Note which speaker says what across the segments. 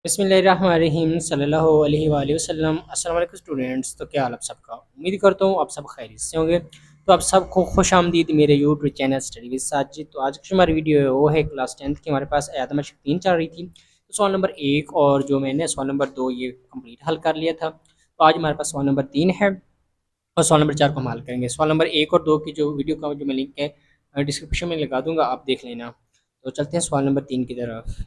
Speaker 1: बिस्मिल्लाहिर्रहमानिर्रहीम सल्लल्लाहु अलैहि वसल्लम। अस्सलाम वालेकुम स्टूडेंट्स। तो क्या हाल आप सबका, उम्मीद करता हूँ आप सब खैरियत से होंगे। तो आप सबको खुश आमदीद मेरे YouTube channel study with Sajid. तो आज की हमारी वीडियो है वो है क्लास 10th की। हमारे पास आयतमशक 3 चल रही थी, तो सवाल नंबर 1 और जो मैंने सवाल नंबर 2 ये कंप्लीट हल कर लिया था। तो आज हमारे पास सवाल नंबर 3 है और सवाल नंबर 4 को हम हल करेंगे। सवाल नंबर 1 और 2 की जो वीडियो का जो मैं लिंक है डिस्क्रिप्शन में लगा दूंगा, आप देख लेना। तो चलते हैं सवाल नंबर 3 की तरफ।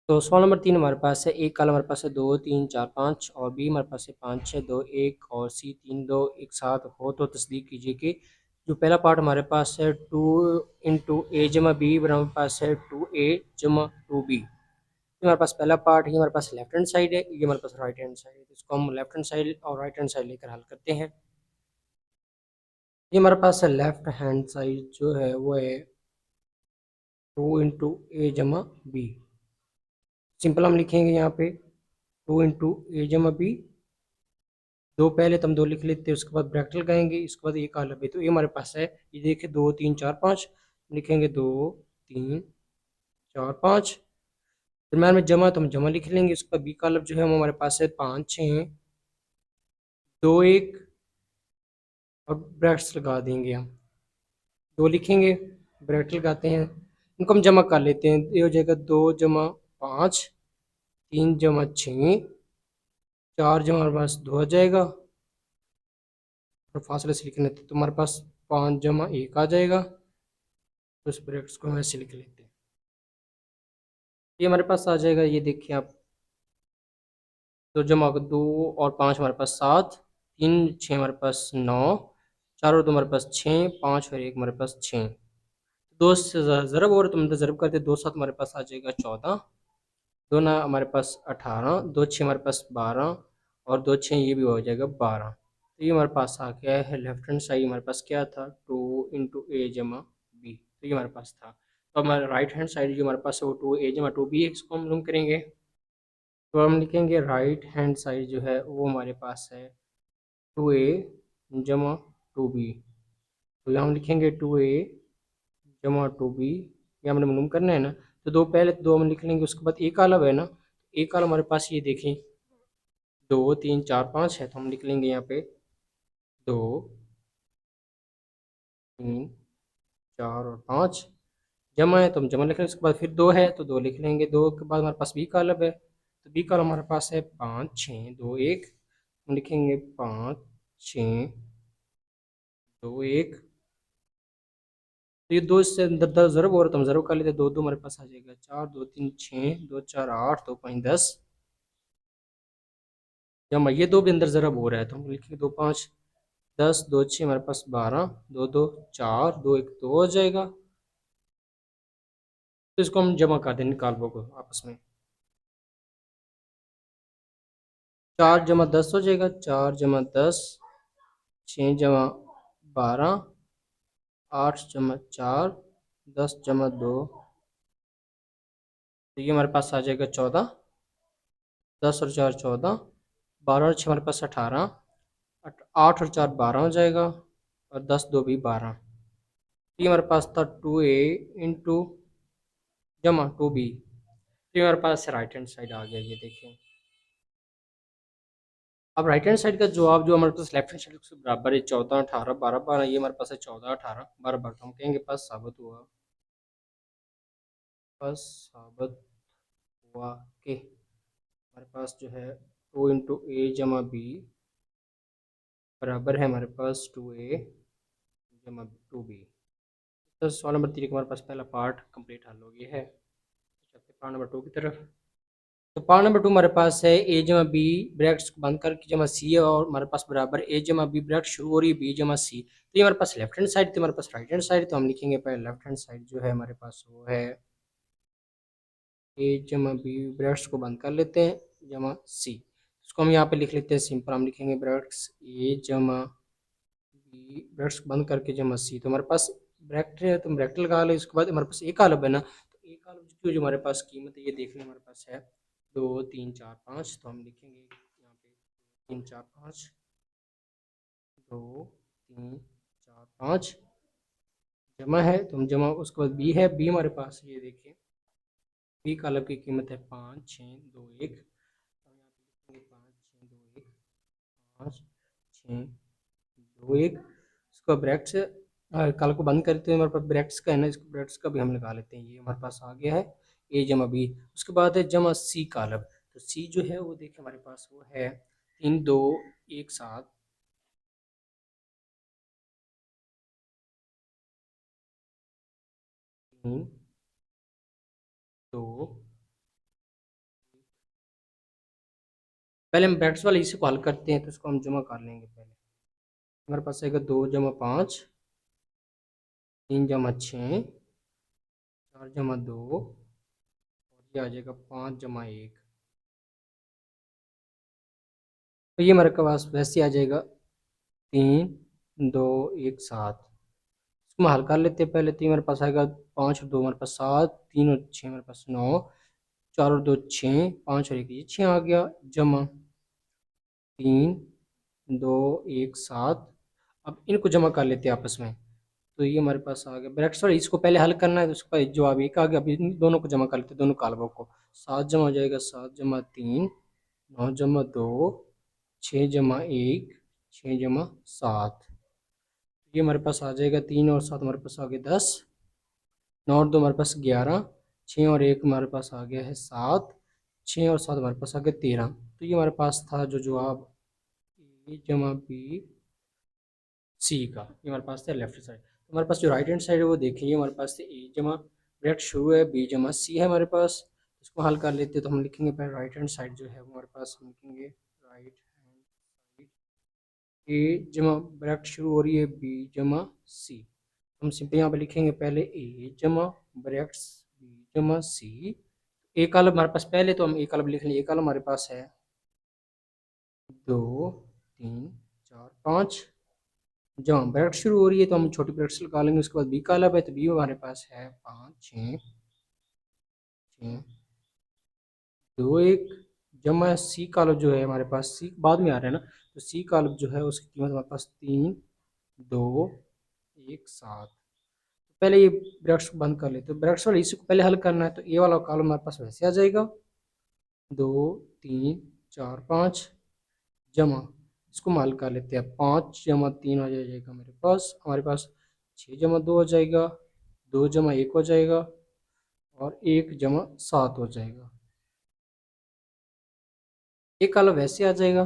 Speaker 1: तो सवाल नंबर 3 हमारे पास है, एक काल हमारे पास है 2 3 4 5 और बी हमारे पास है 5 6 2 1 और सी 3 2 एक साथ हो। तो तस्दीक कीजिए कि जो पहला पार्ट हमारे पास है 2 इंटू ए जमा बी हमारे पास है 2a जमा 2b। हमारे पास पहला पार्ट ही हमारे पास लेफ्ट हैंड साइड है, ये हमारे पास राइट हैंड साइड है। तो इसको हम लेफ्ट हैंड साइड और राइट हैंड साइड लेकर हल करते हैं। ये हमारे पास है लेफ्ट हैंड साइड जो है वो है 2 इंटू ए जमा बी। सिंपल हम लिखेंगे यहाँ पे 2 इंटू ए जमा बी। दो पहले तो हम दो लिख लेते हैं, उसके बाद ब्रैकेट लगाएंगे, इसके बाद एक आलम है। तो ये हमारे पास है, ये देखिए 2 3 4 5 लिखेंगे, 2 3 4 5। दरम्यान में जमा तो हम जमा लिख लेंगे, उसके बाद बी का आलम जो है वो हमारे पास है 5 6 2 1 और ब्रैकेट्स लगा देंगे हम। दो लिखेंगे, ब्रैकेट लगाते हैं, इनको हम जमा कर लेते हैं। ये हो जाएगा 2 जमा 5 3 जमा 6 4 जमा हमारे पास 2 आ जाएगा और फासले से लिखने थे तो हमारे पास 5 जमा 1 आ जाएगा। तो इस ब्रैकेट्स को हम ऐसे लिख लेते हैं। ये हमारे पास आ जाएगा, ये देखिए आप, 2 जमा 2 और 5 हमारे पास 7 3 6 हमारे पास 9 4 और 2 हमारे पास 6 5 और 1 हमारे पास 6। दो से ज़रब और तुम ज़रब करते 2 7 हमारे पास आ जाएगा 14, दो ना हमारे पास 18, 2 6 हमारे पास 12 और 2 6 ये भी हो जाएगा 12। तो ये हमारे पास आ गया है लेफ्ट हैंड साइड हमारे पास क्या था 2 इंटू ए जमा बी। तो ये हमारे पास था। तो हमारे राइट हैंड साइड जो हमारे पास है वो 2a जमा 2b है, इसको हम लूम करेंगे। तो हम लिखेंगे राइट हैंड साइड जो है वो हमारे पास है 2a जमा 2b। तो हम लिखेंगे 2a जमा 2b, ये हमने मालूम करना है ना। तो दो पहले दो हम लिख लेंगे, उसके बाद एक आलम है ना, एक आलम हमारे पास ये देखें 2 3 4 5 है, तो हम लिख लेंगे यहाँ पे 2 3 4 और 5। जमा है तो हम जमा लिख लेंगे, उसके बाद फिर 2 है तो 2 लिख लेंगे, 2 के बाद हमारे पास बी का आलम है। तो बी का आलम हमारे पास है 5 6 2 1। हम लिखेंगे 5 6 2 1। तो ये दो इससे अंदर दस ज़रब और तो हम ज़रब कर लेते हैं, 2 2 हमारे पास आ जाएगा 4 2 3 6 2 4 8 2 5 10। जमा ये दो भी अंदर ज़रब हो रहा है तो हम लिखेंगे 2 5 10 2 6 हमारे पास 12 2 2 4 2 1 2 हो जाएगा। तो इसको हम जमा कर दें, निकाल को आपस में, 4 जमा 10 हो जाएगा, 4 जमा 10 6 जमा 12 8 जमा 4 10 जमा 2। तो ये हमारे पास आ जाएगा 14, 10 और 4 14, 12 और 6 हमारे पास 18, 8 और 4 12 हो जाएगा और 10 2 भी 12। ये हमारे पास था 2a इंटू जमा 2b। ये हमारे पास राइट हैंड साइड आ गया, ये देखें। अब राइट हैंड साइड का जवाब जो हमारे पास लेफ्ट हैंड साइड से बराबर है 14 18 12 12, ये हमारे पास है 14 18 12 12। तो हम कहेंगे पास साबित हुआ, पास साबित हुआ कि हमारे पास जो है 2 इंटू ए जमा बी बराबर है हमारे पास 2a जमा 2b। तो सवाल नंबर 3 का हमारे पास पहला पार्ट कंप्लीट हल हो गया है। चलते पार्ट नंबर 2 की तरफ। तो पार्ट नंबर 2 हमारे पास है ए जमा बी ब्रैकेट्स को बंद करके जमा सी है, और हमारे पास बराबर ए जमा बी ब्रैकेट शुरू हो रही है बी जमा सी। तो ये हमारे पास लेफ्ट हैंड साइड थी, हमारे पास राइट हैंड साइड। तो हम लिखेंगे पहले लेफ्ट हैंड साइड जो है हमारे पास वो है ए जमा बी ब्रैकेट्स को बंद कर लेते हैं जमा सी। इसको हम यहाँ पे लिख लेते हैं सिंपल, हम लिखेंगे ब्रैकेट्स ए जमा बी ब्रैकेट्स को बंद करके जमा सी। तो हमारे पास ब्रैकेट है तो हम ब्रैकेट लगा ले, उसके बाद हमारे पास एक आलम है ना, तो एक आलम की जो हमारे पास कीमत है ये देख लें, हमारे पास है 2 3 4 5। तो हम लिखेंगे यहाँ पे 3 4 5 2 3 4 5 जमा है तो हम जमा, उसके बाद बी है, बी हमारे पास ये देखिए बी कालब की कीमत है 5, 6, 2, 1। तो यहाँ पे लिखेंगे 5, 6, 2, 1, 5, 6, 2, 1। इसको ब्रैकेट्स कॉल को बंद करते हैं, हमारे पास ब्रैकेट्स का है ना, इसको ब्रैकेट्स का भी हम लगा लेते हैं। ये हमारे पास आ गया है ए जमा बी। उसके बाद है जमा सी कालब। तो सी जो है वो देखिए हमारे पास वो है 3, 2, 1, 7। 3, 2। पहले हम ब्रैकेट्स वाले इसे को हल करते हैं, तो इसको हम जमा कर लेंगे। पहले हमारे पास आएगा 2 जमा 5, 3 जमा 6, 4 जमा 2, और ये आ जाएगा 5 जमा 1। तो ये हमारे पास वैसे आ जाएगा 3, 2, 1, 7। इसको हम हल कर लेते हैं। पहले 3 हमारे पास आएगा, 5 और 2 हमारे पास 7, 3 और 6 हमारे पास 9, 4 और 2 6, 5 और 1 ये 6 आ गया, जमा 3, 2, 1, 7। अब इनको जमा कर लेते हैं आपस में। तो ये हमारे पास आ गया ब्रैकेट्स वाला, इसको पहले हल करना है, तो उसका जवाब 1 आ गया। अभी इन दोनों को जमा कर लेते हैं, दोनों कालबों को। 7 जमा हो जाएगा 7 जमा 3, 9 जमा 2, 6 जमा 1, 6 जमा 7। ये हमारे पास आ जाएगा 3 और 7 हमारे पास आ गए 10, 9 और 2 हमारे पास 11, 6 और 1 हमारे पास आ गया है 7, 6 और 7 हमारे पास आ गया 13। तो ये हमारे पास था जो जवाब ए जमा बी सी का, ये हमारे पास था लेफ्ट साइड। तो हमारे पास जो राइट हैंड साइड है वो देखिए, हमारे पास से ए जमा ब्रैकेट शुरू है, बी जमा सी है हमारे पास। इसको हल कर लेते हैं, तो हम लिखेंगे पहले राइट हैंड साइड जो है वो हमारे पास हम लिखेंगे राइट हैंड साइड। ए जमा ब्रैकेट शुरू हो रही है बी जमा सी। हम सिंपल यहाँ पे लिखेंगे पहले ए जमा ब्रैकेट्स बी जमा सी। ए कॉलम हमारे पास पहले, तो हम ए कॉलम लिख लेंगे। ए कॉलम हमारे पास है 2, 3, 4, 5। जब ब्रैकेट शुरू हो रही है तो हम छोटी ब्रैकेट्स लगा लेंगे। उसके बाद बी कॉलम है, तो बी हमारे पास है 5, 6, 2, 1। जमा सी कॉलम जो है हमारे पास, सी बाद में आ रहा है ना, तो सी कॉलम जो है उसकी कीमत हमारे पास 3, 2, 1, 7। पहले ये ब्रैकेट्स को बंद कर लेते, तो ब्रैकेट्स वाले इसी को पहले हल करना है, तो ए वाला कॉलम हमारे पास वैसे आ जाएगा 2, 3, 4, 5। जमा इसको हम हल कर लेते हैं। 5 जमा 3 आ जाएगा मेरे पास, हमारे पास 6 जमा 2 हो जाएगा, 2 जमा 1 हो जाएगा, और 1 जमा 7 हो जाएगा। एक कॉलम वैसे आ जाएगा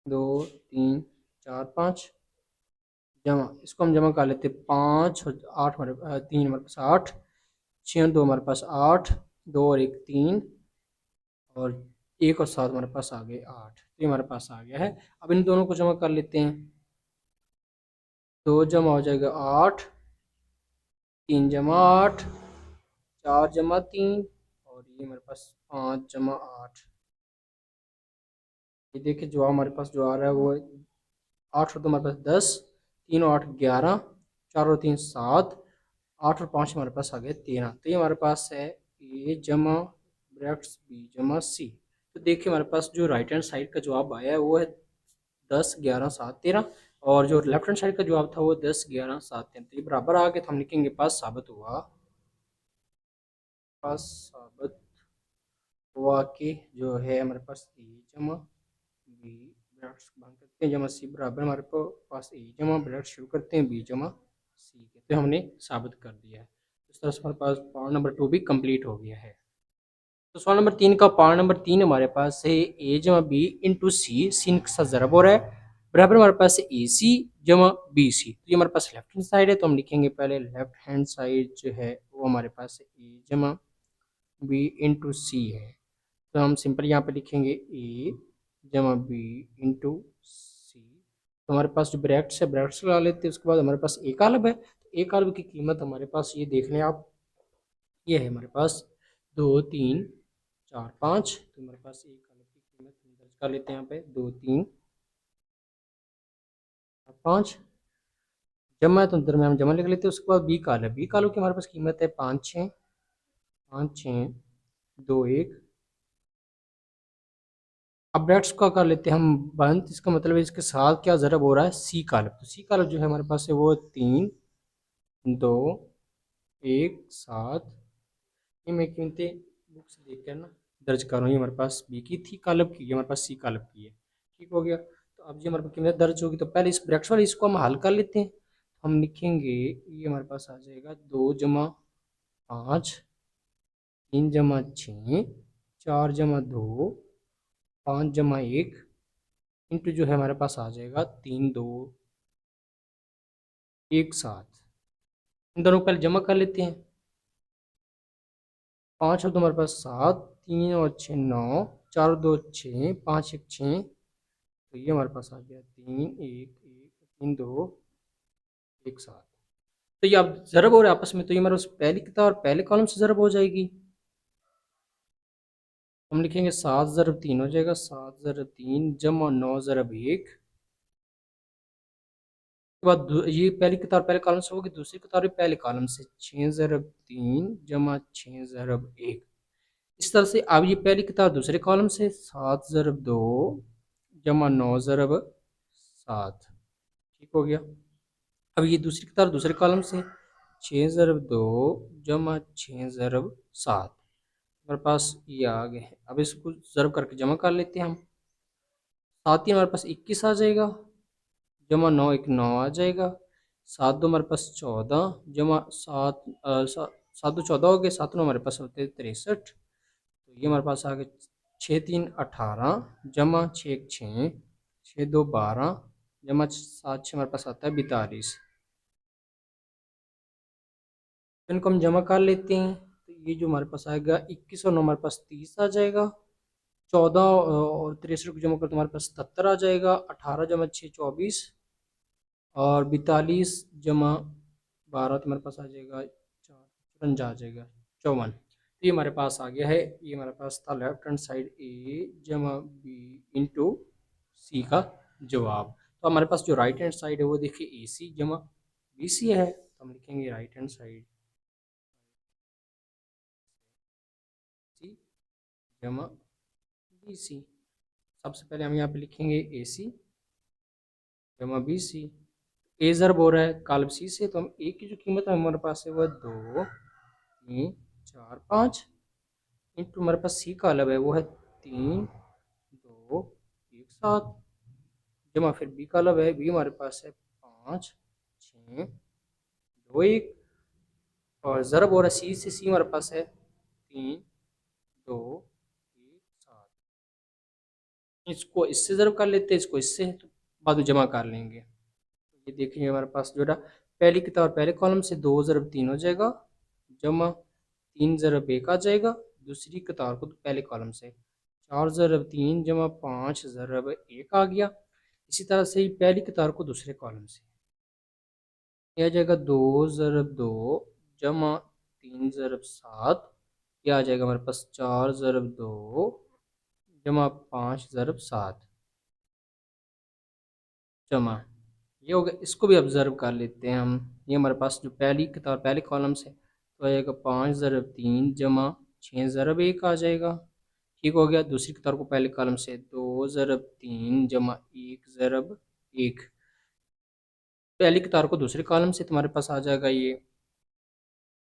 Speaker 1: 2, 3, 4, 5। जमा इसको हम जमा कर लेते हैं। 5 और 8 हमारे 3 हमारे पास 8, 6 और 2 हमारे पास 8, 2 और 1 3, और 1 और 7 हमारे पास आ गए 8। तो ये हमारे पास आ गया है। अब इन दोनों को जमा कर लेते हैं। 2 जमा हो जाएगा 8, 3 जमा 8, 4 जमा 3, और ये हमारे पास 5 जमा 8। ये देखिए जो हमारे पास जो आ रहा है वो 8 और 2 हमारे पास 10, 3 और 8 11, 4 और 3 7, 8 और 5 हमारे पास आ गए 13। तो ये हमारे पास है ए जमा ब्रैकेट्स बी जमा सी। तो देखिए हमारे पास जो राइट हैंड साइड का जवाब आया है वो है 10, 11, 7, 13, और जो लेफ्ट हैंड साइड का जवाब था वो 10, 11, 7, 13। तो ये बराबर आ गए, तो हम लिखेंगे पास साबित हुआ। पास साबित हुआ कि जो है हमारे पास ए जमा बी ब्रैकेट्स बंद करते हैं, जमा सी बराबर हमारे पास ए जमा ब्रैकेट शुरू करते हैं बी जमा सी के। तो हमने साबित कर दिया है। इस तरह से हमारे पास पार्ट नंबर 2 भी कंप्लीट हो गया है। तो सवाल नंबर 3 का पार्ट नंबर 3 हमारे पास है ए जमा बी इंटू सी, सी के साथ ज़रब हो रहा है, बराबर हमारे पास है ए सी जमा बी सी। तो ये हमारे पास लेफ्ट हैंड साइड है, तो हम लिखेंगे पहले लेफ्ट हैंड साइड जो है वो हमारे पास ए जमा बी इंटू सी है। तो हम सिंपल यहाँ पे लिखेंगे ए जमा बी इंटू सी। तो हमारे पास जो ब्रैकेट्स है ब्रैकेट्स लगा लेते हैं। उसके बाद हमारे पास ए कालब है, तो ए कालब की कीमत हमारे पास ये देख लें आप, ये है हमारे पास 2, 3, 4, 5। तो हमारे पास ए कालब की कीमत हम दर्ज कर लेते हैं यहाँ पे 2, 3, 4, 5। जमा है तो दरम्यान जमा लिख लेते हैं। उसके बाद बी कालब, बी कालब की हमारे पास कीमत है 5, 6, 5, 6, 2, 1। अब ब्रैकेट्स का कर लेते हैं हम बंद। इसका मतलब है इसके साथ क्या ज़रब हो रहा है, सी कालब। तो सी कालब जो है हमारे पास है वो 3, 2, 1, 7। ये मैं कीमतें बुक से देख कर ना दर्ज कर रहा हूँ। ये हमारे पास बी की थी कॉलम की, ये हमारे पास सी कॉलम की है। ठीक हो गया। तो अब ये हमारे पास कीमतें दर्ज होगी, तो पहले इस ब्रैकेट वाले इसको हम हल कर लेते हैं। हम लिखेंगे ये हमारे पास आ जाएगा 2 जमा 5, 3 जमा 6, 4 जमा 2, 5 जमा 1 इंटू जो है हमारे पास आ जाएगा 3 2 1 7। इन दोनों को पहले जमा कर लेते हैं। 5 और 2 हमारे पास 7, 3 और 6 9, 4 और 2 6, 5 1 6। तो ये हमारे पास आ गया 3 1 1 3 2 1 7। तो ये अब ज़रब हो रहा है आपस में, तो ये हमारे पास पहली किताब और पहले कॉलम से ज़रब हो जाएगी। हम लिखेंगे 7 ज़रब 3 हो जाएगा, 7 ज़रब 3 जमा 9 ज़रब 1। के बाद ये पहली किताब पहले कॉलम से होगी, दूसरी किताब भी पहले कॉलम से 6 ज़रब 3 जमा 6 ज़रब 1। इस तरह से अब ये पहली किताब दूसरे कॉलम से 7 ज़रब 2 जमा 9 ज़रब 7। ठीक हो गया। अब ये दूसरी किताब दूसरे कॉलम से 6 ज़रब 2 जमा 6 ज़रब 7। हमारे पास ये आ गए हैं। अब इसको ज़रब करके जमा कर लेते हैं हम। 7 ही हमारे पास 21 आ जाएगा, जमा 9 1 9 आ जाएगा। 7 2 हमारे पास 14 जमा 7 7 2 14 हो गए, 7 9 हमारे पास होते हैं 63। तो ये हमारे पास आ गए 6 3 18 जमा 6 1 6, 6 2 12 जमा 7 6 हमारे पास आता है 42। इनको हम जमा कर लेते हैं। तो ये जो हमारे पास आएगा 21 और 9 हमारे पास 30 आ जाएगा। 14 और 63 को जमा कर तो हमारे पास 77 आ जाएगा। 18 जमा 6 24 और 42 जमा 12 तो हमारे पास आ जाएगा 54 आ जाएगा 54। तो ये हमारे पास आ गया है। ये हमारे पास था लेफ्ट हैंड साइड ए जमा बी इंटू सी का जवाब। तो हमारे पास जो राइट हैंड साइड है वो देखिए ए सी जमा बी सी है। तो हम लिखेंगे राइट हैंड साइड सी जमा बी सी। सबसे पहले हम यहाँ पे लिखेंगे ए सी जमा बी सी। ए ज़रब हो रहा है कॉलम सी से, तो हम ए की जो कीमत है हमारे पास है वह 2 3 4 5 इंटू हमारे पास सी कॉलम है वो है 3 2 1 7 जमा फिर बी कॉलम है बी हमारे पास है 5 6 2 1 और ज़रब हो रहा है सी से, सी हमारे पास है 3 2 1 7। इसको इससे ज़रब कर लेते हैं, इसको इससे, तो बाद में जमा कर लेंगे। ये देखिए हमारे पास जो है पहली किताब पहले कॉलम से 2 ज़रब 3 हो जाएगा, जमा 3 ज़रब 1 आ जाएगा। दूसरी किताब को तो पहले कॉलम से 4 ज़रब 3 जमा 5 ज़रब 1 आ गया। इसी तरह से ही पहली किताब को दूसरे कॉलम से यह आ जाएगा 2 ज़रब 2 जमा 3 ज़रब 7। यह आ जाएगा हमारे पास 4 ज़रब 2 जमा 5 ज़रब 7 जमा ये हो गया। इसको भी ऑब्जर्व कर लेते हैं हम। ये हमारे पास जो पहली किताब पहले कॉलम से तो आ जाएगा 5 ज़रब 3 जमा 6 ज़रब 1 आ जाएगा। ठीक हो गया। दूसरी किताब को पहले कॉलम से 2 ज़रब 3 जमा 1 ज़रब 1। पहली किताब को दूसरे कॉलम से तुम्हारे पास आ जाएगा ये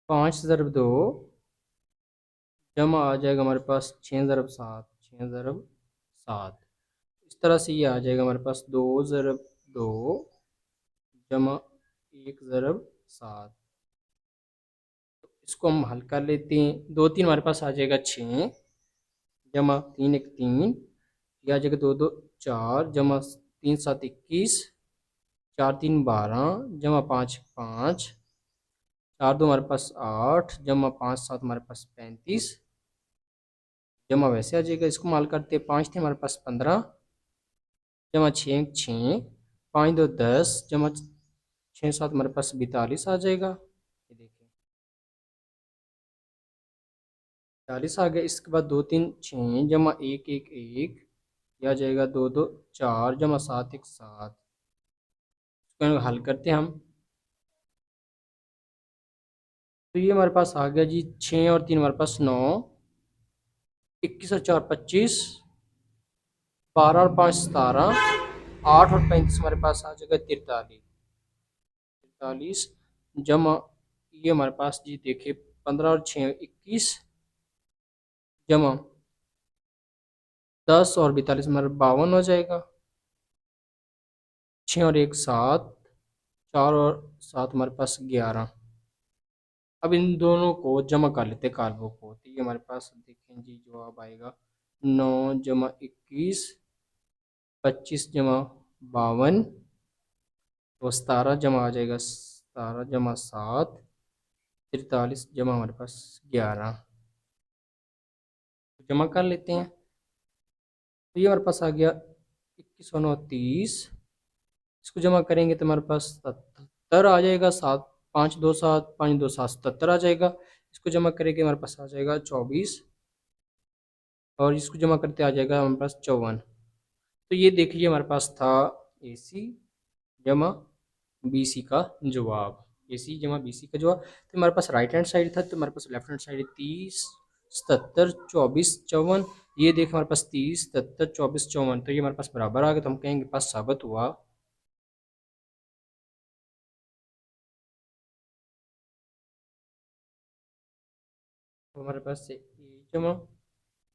Speaker 1: 5 ज़रब 2 जमा आ जाएगा हमारे पास 6 ज़रब 7 6 ज़रब 7। इस तरह से ये आ जाएगा हमारे पास 2 ज़रब 2 जमा 1 ज़रब 7। इसको हम हल कर लेते हैं। 2 3 हमारे पास आ जाएगा 6 जमा 3 1 3। यह आ जाएगा 2 2 4 जमा 3 7 21 4 3 12 जमा 5 5 4 2 हमारे पास 8 जमा 5 7 हमारे पास 35 जमा वैसे आ जाएगा। इसको हल करते हैं। 5 थे हमारे पास 15 जमा 6 6 5 2 10 जमा 6 7 हमारे पास 42 आ जाएगा। ये देखिए 42 आ गया। इसके बाद 2 3 6 जमा 1 1 1 यह आ जाएगा 2 2 4 जमा 7 1 7। इसको हल करते हैं हम। तो ये हमारे पास आ गया जी 6 और 3 हमारे पास 9, 21 और 4 25, 12 और 5 17, 8 और 35 हमारे पास आ जाएगा 43 जमा ये हमारे पास जी देखिए 15 और 6 21 जमा 10 और 42 हमारा 52 हो जाएगा। 6 और 1 7, 4 और 7 हमारे पास 11। अब इन दोनों को जमा कर लेते हैं कालबों को, तो ये हमारे पास देखें जी जवाब आएगा 9 जमा 21, 25 जमा 52, तो 17 जमा आ जाएगा 17 जमा 7, 43 जमा हमारे पास 11। जमा कर लेते हैं, तो ये हमारे पास आ गया 21 और 9 30। इसको जमा करेंगे तो हमारे पास 77 आ जाएगा। 7 5 2 7, 5 2 7 77 आ जाएगा। इसको जमा करेंगे हमारे पास आ जाएगा 24, और इसको जमा करते आ जाएगा हमारे पास 54। तो ये देख लीजिए हमारे पास था AC जमा BC का जवाब। AC जमा BC का जवाब, तो हमारे पास राइट हैंड साइड था, तो हमारे पास लेफ्ट हैंड साइड 30 77 24 54। ये देख हमारे पास 30 77 24 54, तो ये हमारे पास बराबर आ गया, तो हम कहेंगे पास साबित हुआ। तो हमारे पास से A जमा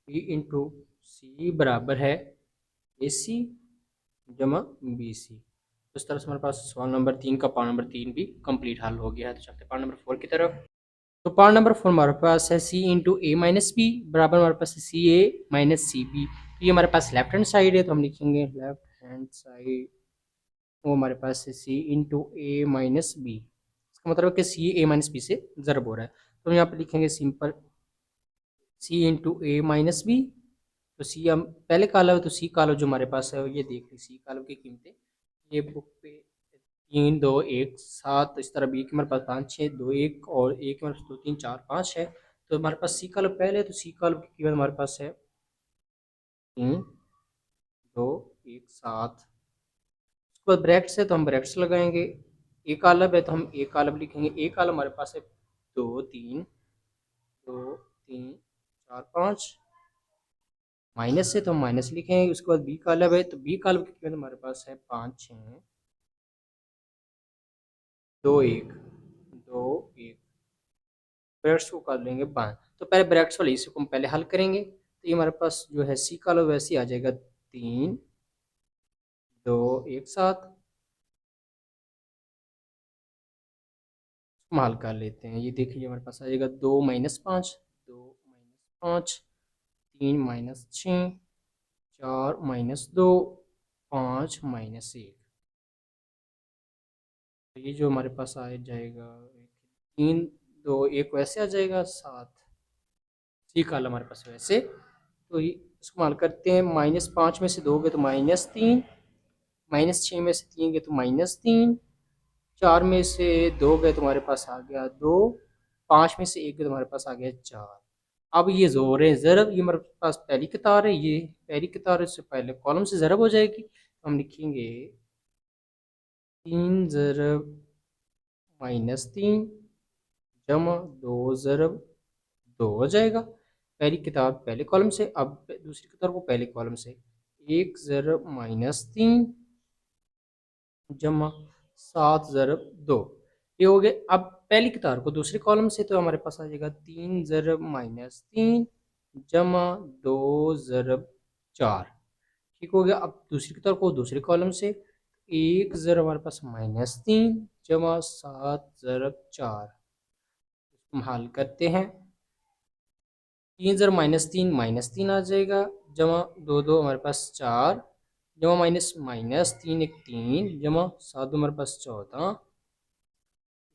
Speaker 1: B इंटू C बराबर है AC जमा BC। तो इस तरह से हमारे पास सवाल नंबर 3 का पार्ट नंबर 3 भी कंप्लीट हल हो गया है। तो चलते हैं पार्ट नंबर 4 की तरफ। तो पार्ट नंबर 4 हमारे पास है C into A minus B बराबर हमारे पास है CA माइनस CB। तो ये हमारे पास लेफ्ट हैंड साइड है, तो हम लिखेंगे लेफ्ट हैंड साइड, वो हमारे पास है C into A minus B. इसका मतलब है कि C A माइनस बी से ज़रब हो रहा है, तो हम यहाँ पे लिखेंगे simple C into A minus B. तो सी हम पहले कॉलम है, तो सी कॉलम जो हमारे पास है ये देख ली, सी कॉलम की कीमतें ये बुक पे 3 2 1 7, तो इस तरह बी के हमारे पास 5 6 2 1 और एक हमारे पास 2 3 4 5 है। तो हमारे पास सी कॉलम पहले है, तो सी कॉलम की कीमत हमारे पास है 3 2 1 7। उसके बाद ब्रैकेट्स है, तो हम ब्रैकेट्स लगाएंगे। एक कॉलम है तो हम एक कॉलम लिखेंगे। एक कॉलम हमारे पास है 2 3 2 3 4 5, माइनस है तो हम माइनस लिखेंगे। उसके बाद बी कॉलम है, तो बी कॉलम की कीमत हमारे पास है 5 6 2 1 2 1। ब्रैकेट्स को कर लेंगे बंद। तो पहले ब्रैकेट्स वाले इसी को हम पहले हल करेंगे, तो ये हमारे पास जो है सी कॉलम वैसे ही आ जाएगा 3 2 1 7। हम हल कर लेते हैं। ये देखिए हमारे पास आ जाएगा 2 minus 5 2 minus 5, 3 minus 6 4 minus 2 5 minus 1। तो ये जो हमारे पास आ जाएगा 3 2 1 वैसे आ जाएगा 7। सी कॉलम हमारे पास वैसे, तो इसको हल करते हैं। -5 में से 2 गए तो -3, -6 में से 3 गए तो -3, 4 में से 2 गए तो हमारे पास आ गया 2, 5 में से 1 गए तो हमारे पास आ गया 4। अब ये जोर है ज़रब, ये हमारे पास पहली कतार है, ये पहली कतार से पहले कॉलम से ज़रब हो जाएगी, तो हम लिखेंगे 3 ज़रब -3 जमा 2 ज़रब 2 हो जाएगा। पहली किताब पहले कॉलम से, अब दूसरी किताब को पहले कॉलम से। 1 ज़रब -3 जमा 7 ज़रब 2, ये हो गया। अब पहली किताब को दूसरे कॉलम से, तो हमारे पास आ जाएगा 3 ज़रब -3 जमा 2 ज़रब 4। ठीक हो गया। अब दूसरी किताब को दूसरे कॉलम से, 1 ज़रब हमारे पास -3 जमा 7 ज़रब 4। हम हल करते हैं। 3 ज़र -3 आ जाएगा, जमा 2 2 हमारे पास 4, जमा माइनस माइनस 3 1 3 जमा 7 हमारे पास 14।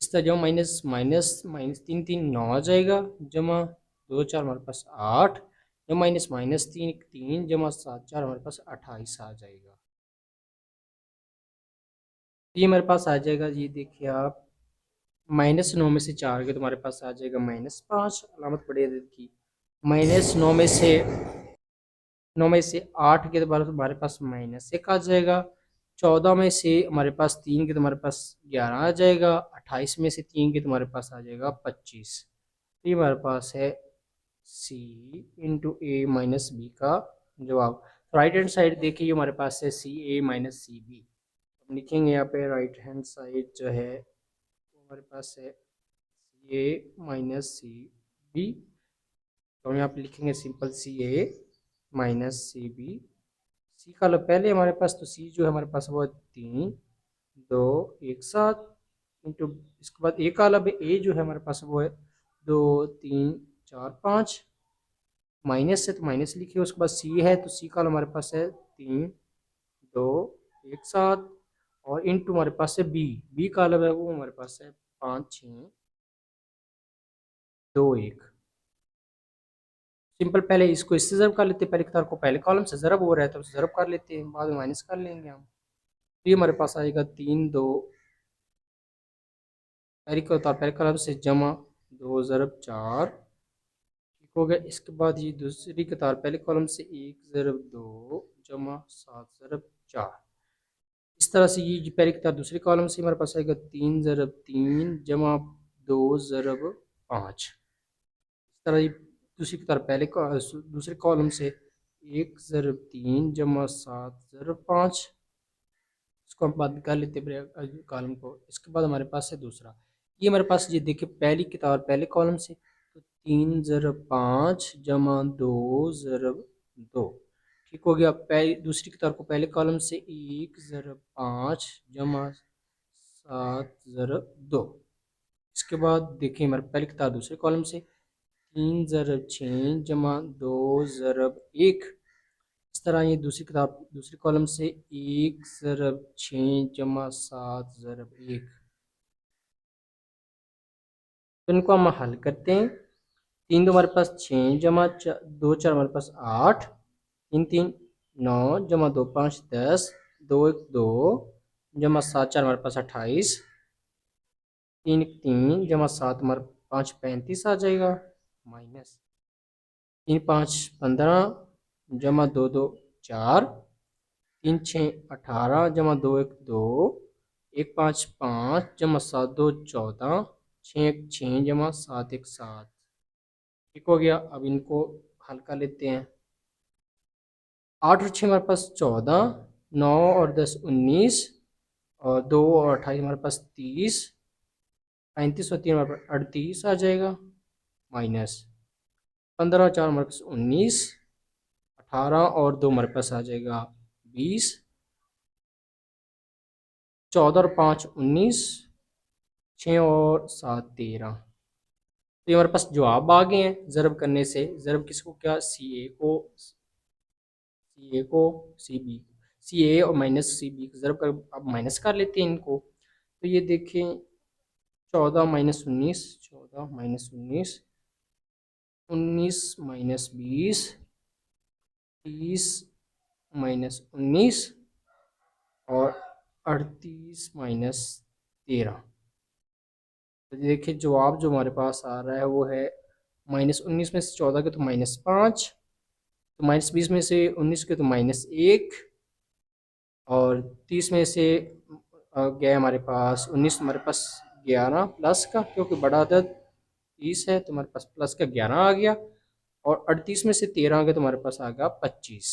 Speaker 1: इस तरह जमा माइनस माइनस माइनस 3 3 9 आ जाएगा, जमा 2 4 हमारे पास 8, जमा माइनस माइनस 3 1 3 जमा 7 4 हमारे पास 28 आ जाएगा। ये हमारे पास आ जाएगा। ये देखिए आप, -9 में से 4 के तुम्हारे पास आ जाएगा -5, अलामत पड़े की। -9 में से 8 के दोबारा तुम्हारे पास -1 आ जाएगा। 14 में से हमारे पास 3 के तुम्हारे पास 11 आ जाएगा। 28 में से 3 के तुम्हारे पास आ जाएगा 25। तो ये हमारे पास है C into A minus B का जवाब। राइट हैंड साइड देखिए हमारे पास है CA माइनस CB। हम लिखेंगे यहाँ पे राइट हैंड साइड जो है हमारे पास है ए माइनस सी बी, तो हम यहाँ पे लिखेंगे सिंपल सी ए माइनस सी बी। सी का लो पहले हमारे पास, तो सी जो है हमारे पास वो है 3 2 1 7 इंटू, इसके बाद ए का लब ए जो है हमारे पास वो है 2 3 4 5, माइनस से तो माइनस लिखिए, उसके बाद सी है तो सी का हमारे पास है 3 2 1 7, और इंटू हमारे पास है बी, बी का लब है वो हमारे पास है 5 6 2 1। सिंपल, पहले इसको इससे ज़रब कर लेते हैं, पहले कतार को पहले कॉलम से ज़रब हो रहा है तो उसे ज़रब कर लेते हैं, बाद में माइनस कर लेंगे हम। तो ये हमारे पास आएगा 3 2, पहली कतार पहले कॉलम से जमा 2 ज़रब 4, ठीक हो गया। इसके बाद ये दूसरी कतार पहले कॉलम से 1 ज़रब 2 जमा 7 ज़रब 4। इस तरह से ये पहली कतार दूसरी कॉलम से हमारे पास आएगा 3 ज़रब 3 जमा 2 ज़रब 5। इस तरह ये दूसरी कतार पहले दूसरे कॉलम से 1 ज़रब 3 जमा 7 ज़रब 5, इसको हम बाद कर लेते हैं कॉलम को। इसके बाद हमारे पास है दूसरा, ये हमारे पास ये देखिए पहली किताब पहले कॉलम से, तो 3 ज़रब 5 जमा 2 ज़रब 2, ठीक हो गया। पहली दूसरी किताब को पहले कॉलम से 1 ज़रब 5 जमा 7 ज़रब 2। इसके बाद देखिए हमारे पहली किताब दूसरे कॉलम से 3 ज़रब 6 जमा 2 ज़रब 1। इस तरह ये दूसरी किताब दूसरी कॉलम से 1 ज़रब 6 जमा 7 ज़रब 1। तो इनको हम हल करते हैं। 3 दो हमारे पास 6 जमा 2 4 हमारे पास 8, 3 3 9 जमा 2 5 10, 2 1 2 जमा 7 4 हमारे पास 28, 3 1 3 जमा 7 हमारे 5 35 आ जाएगा, माइनस 3 5 15 जमा 2 2 4, 3 6 18 जमा 2 1 2, 1 5 5 जमा 7 2 14, 6 1 6 जमा 7 1 7, ठीक हो गया। अब इनको हल कर लेते हैं। 8 और 6 हमारे पास 14, 9 और 10 19, और 2 और 28 हमारे पास 30, 35 और 3 हमारे पास 38 आ जाएगा, माइनस 15 और 4 हमारे पास 19, 18 और 2 हमारे पास आ जाएगा 20, 14 और 5 19, 6 और 7 13। तो ये हमारे पास जवाब आ गए हैं ज़रब करने से। ज़रब किसको, क्या सी ए को सी बी, सी ए और माइनस सी बी ज़रब कर, अब माइनस कर लेते हैं इनको। तो ये देखें 14 माइनस 19, 14 माइनस 19, 19 माइनस 20, 30 माइनस 19, और 38 माइनस 13। तो देखिए जवाब जो हमारे पास आ रहा है वो है -19 में से 14 के तो -5, तो -20 में से 19 के तो -1, और 30 में से गया हमारे पास 19, हमारे पास 11 प्लस का, क्योंकि बड़ा अदद 30 है तो हमारे पास प्लस का 11 आ गया, और 38 में से 13 आ गया तो हमारे पास आ गया 25।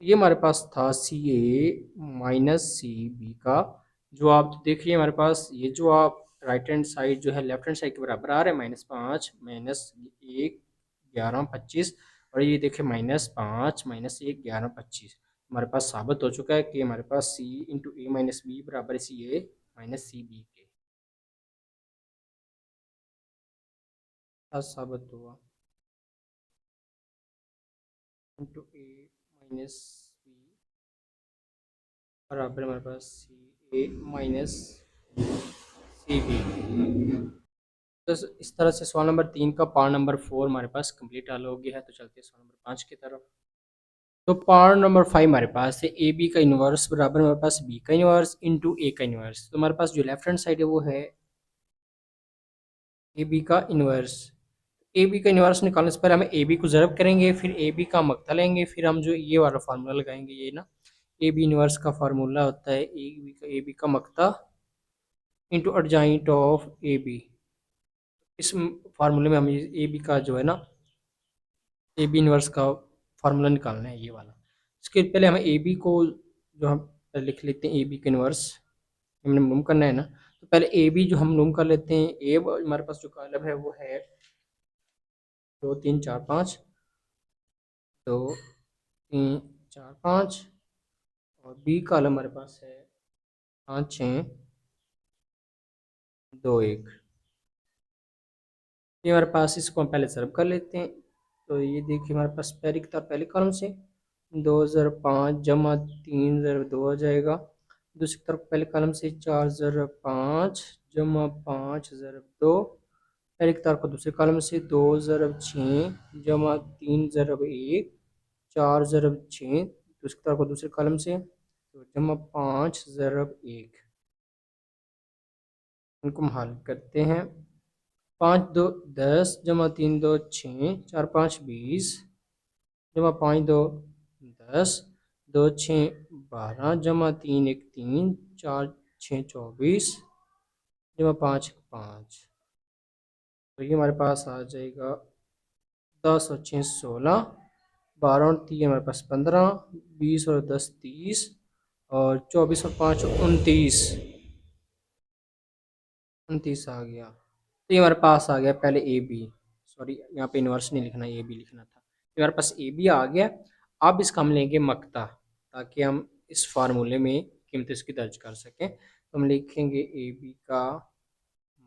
Speaker 1: ये हमारे पास था सी ए माइनस सी बी का जवाब। तो देखिए हमारे पास ये जो आप राइट हैंड साइड जो है लेफ्ट हैंड साइड के बराबर आ रहा है, -5 -1 11 25, और ये देखिए -5 -1 11 25। हमारे पास साबित हो चुका है कि हमारे पास सी इंटू ए माइनस बी बराबर सी ए माइनस सी बी के। साबित हुआ इंटू ए माइनस बी बराबर हमारे पास सी ए माइनस सी बी। तो इस तरह से सवाल नंबर 3 का पार्ट नंबर 4 हमारे पास कंप्लीट हल हो गया है। तो चलते हैं सवाल नंबर 5 की तरफ। तो पार्ट नंबर 5 हमारे पास है ए बी का इन्वर्स बराबर हमारे पास बी का इन्वर्स इंटू ए का इन्वर्स। तो हमारे पास जो लेफ्ट हैंड साइड है वो है ए बी का इन्वर्स। ए बी का इन्वर्स निकालने से पहले हम ए बी को ज़रब करेंगे, फिर ए बी का मक्ता लेंगे, फिर हम जो ये वाला फार्मूला लगाएंगे, ये ना ए बी इन्वर्स का फार्मूला होता है ए बी का मक्ता into adjoint of A B. इस फार्मूले में हम ए बी का जो है ना ए बी इन्वर्स का फार्मूला निकालना है, ये वाला। इसके पहले हम ए बी को जो हम लिख लेते हैं ए बी का इन्वर्स, हमने मूव करना है ना, तो पहले ए बी जो हम लूम कर लेते हैं। ए हमारे पास जो कॉलम है वो है 2 3 4 5, 2 3 4 5, और बी कॉलम हमारे पास है 5 6 2 1। ये हमारे पास, इसको हम पहले सर्व कर लेते हैं। तो ये देखिए हमारे पास पहली किताब पहले कॉलम से 2005 जमा 3 ज़रब 2 आ जाएगा। दूसरी तरफ पहले कॉलम से 4 ज़रब 5 जमा 5 ज़रब 2। पहले किताब को दूसरे कॉलम से 2 ज़रब 6 जमा 3 ज़रब 1, 4 ज़रब 6। दूसरी किताब को दूसरे कॉलम से तो जमा 5 ज़रब 1। इनको हम हल करते हैं। 5 2 10 जमा 3 2 6, 4 5 20 जमा 5 2 10, 2 6 12 जमा 3 1 3, 4 6 24 जमा 5 5। तो ये हमारे पास आ जाएगा 10 और 6 16, 12 और 3 हमारे पास 15, 20 और 10 30, और 24 और 5 29। 29 आ गया। तो ये हमारे पास आ गया पहले ए बी, सॉरी यहाँ पे इन्वर्स नहीं लिखना, ए बी लिखना था। तो हमारे पास ए बी आ गया। अब इसका हम लेंगे मक्ता, ताकि हम इस फार्मूले में कीमत इसकी दर्ज कर सकें। तो हम लिखेंगे ए बी का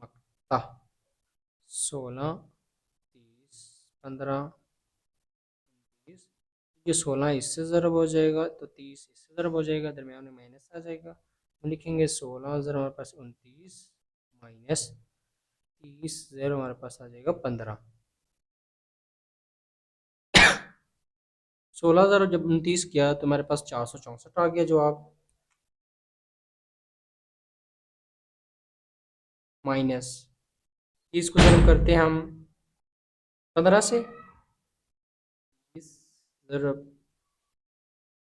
Speaker 1: मक्ता 16 30 15 30। ये 16 इससे ज़रब हो जाएगा तो 30 इससे ज़रब हो जाएगा, दरमियान में माइनस आ जाएगा। हम लिखेंगे 16 ज़रा हमारे पास 29 माइनस 30 ज़ीरो हमारे पास आ जाएगा 15। 16 ज़रा जब 29 किया तो हमारे पास 464 आ गया जवाब। माइनस 30 को ज़रूर करते हैं हम 15 से, 30 ज़रा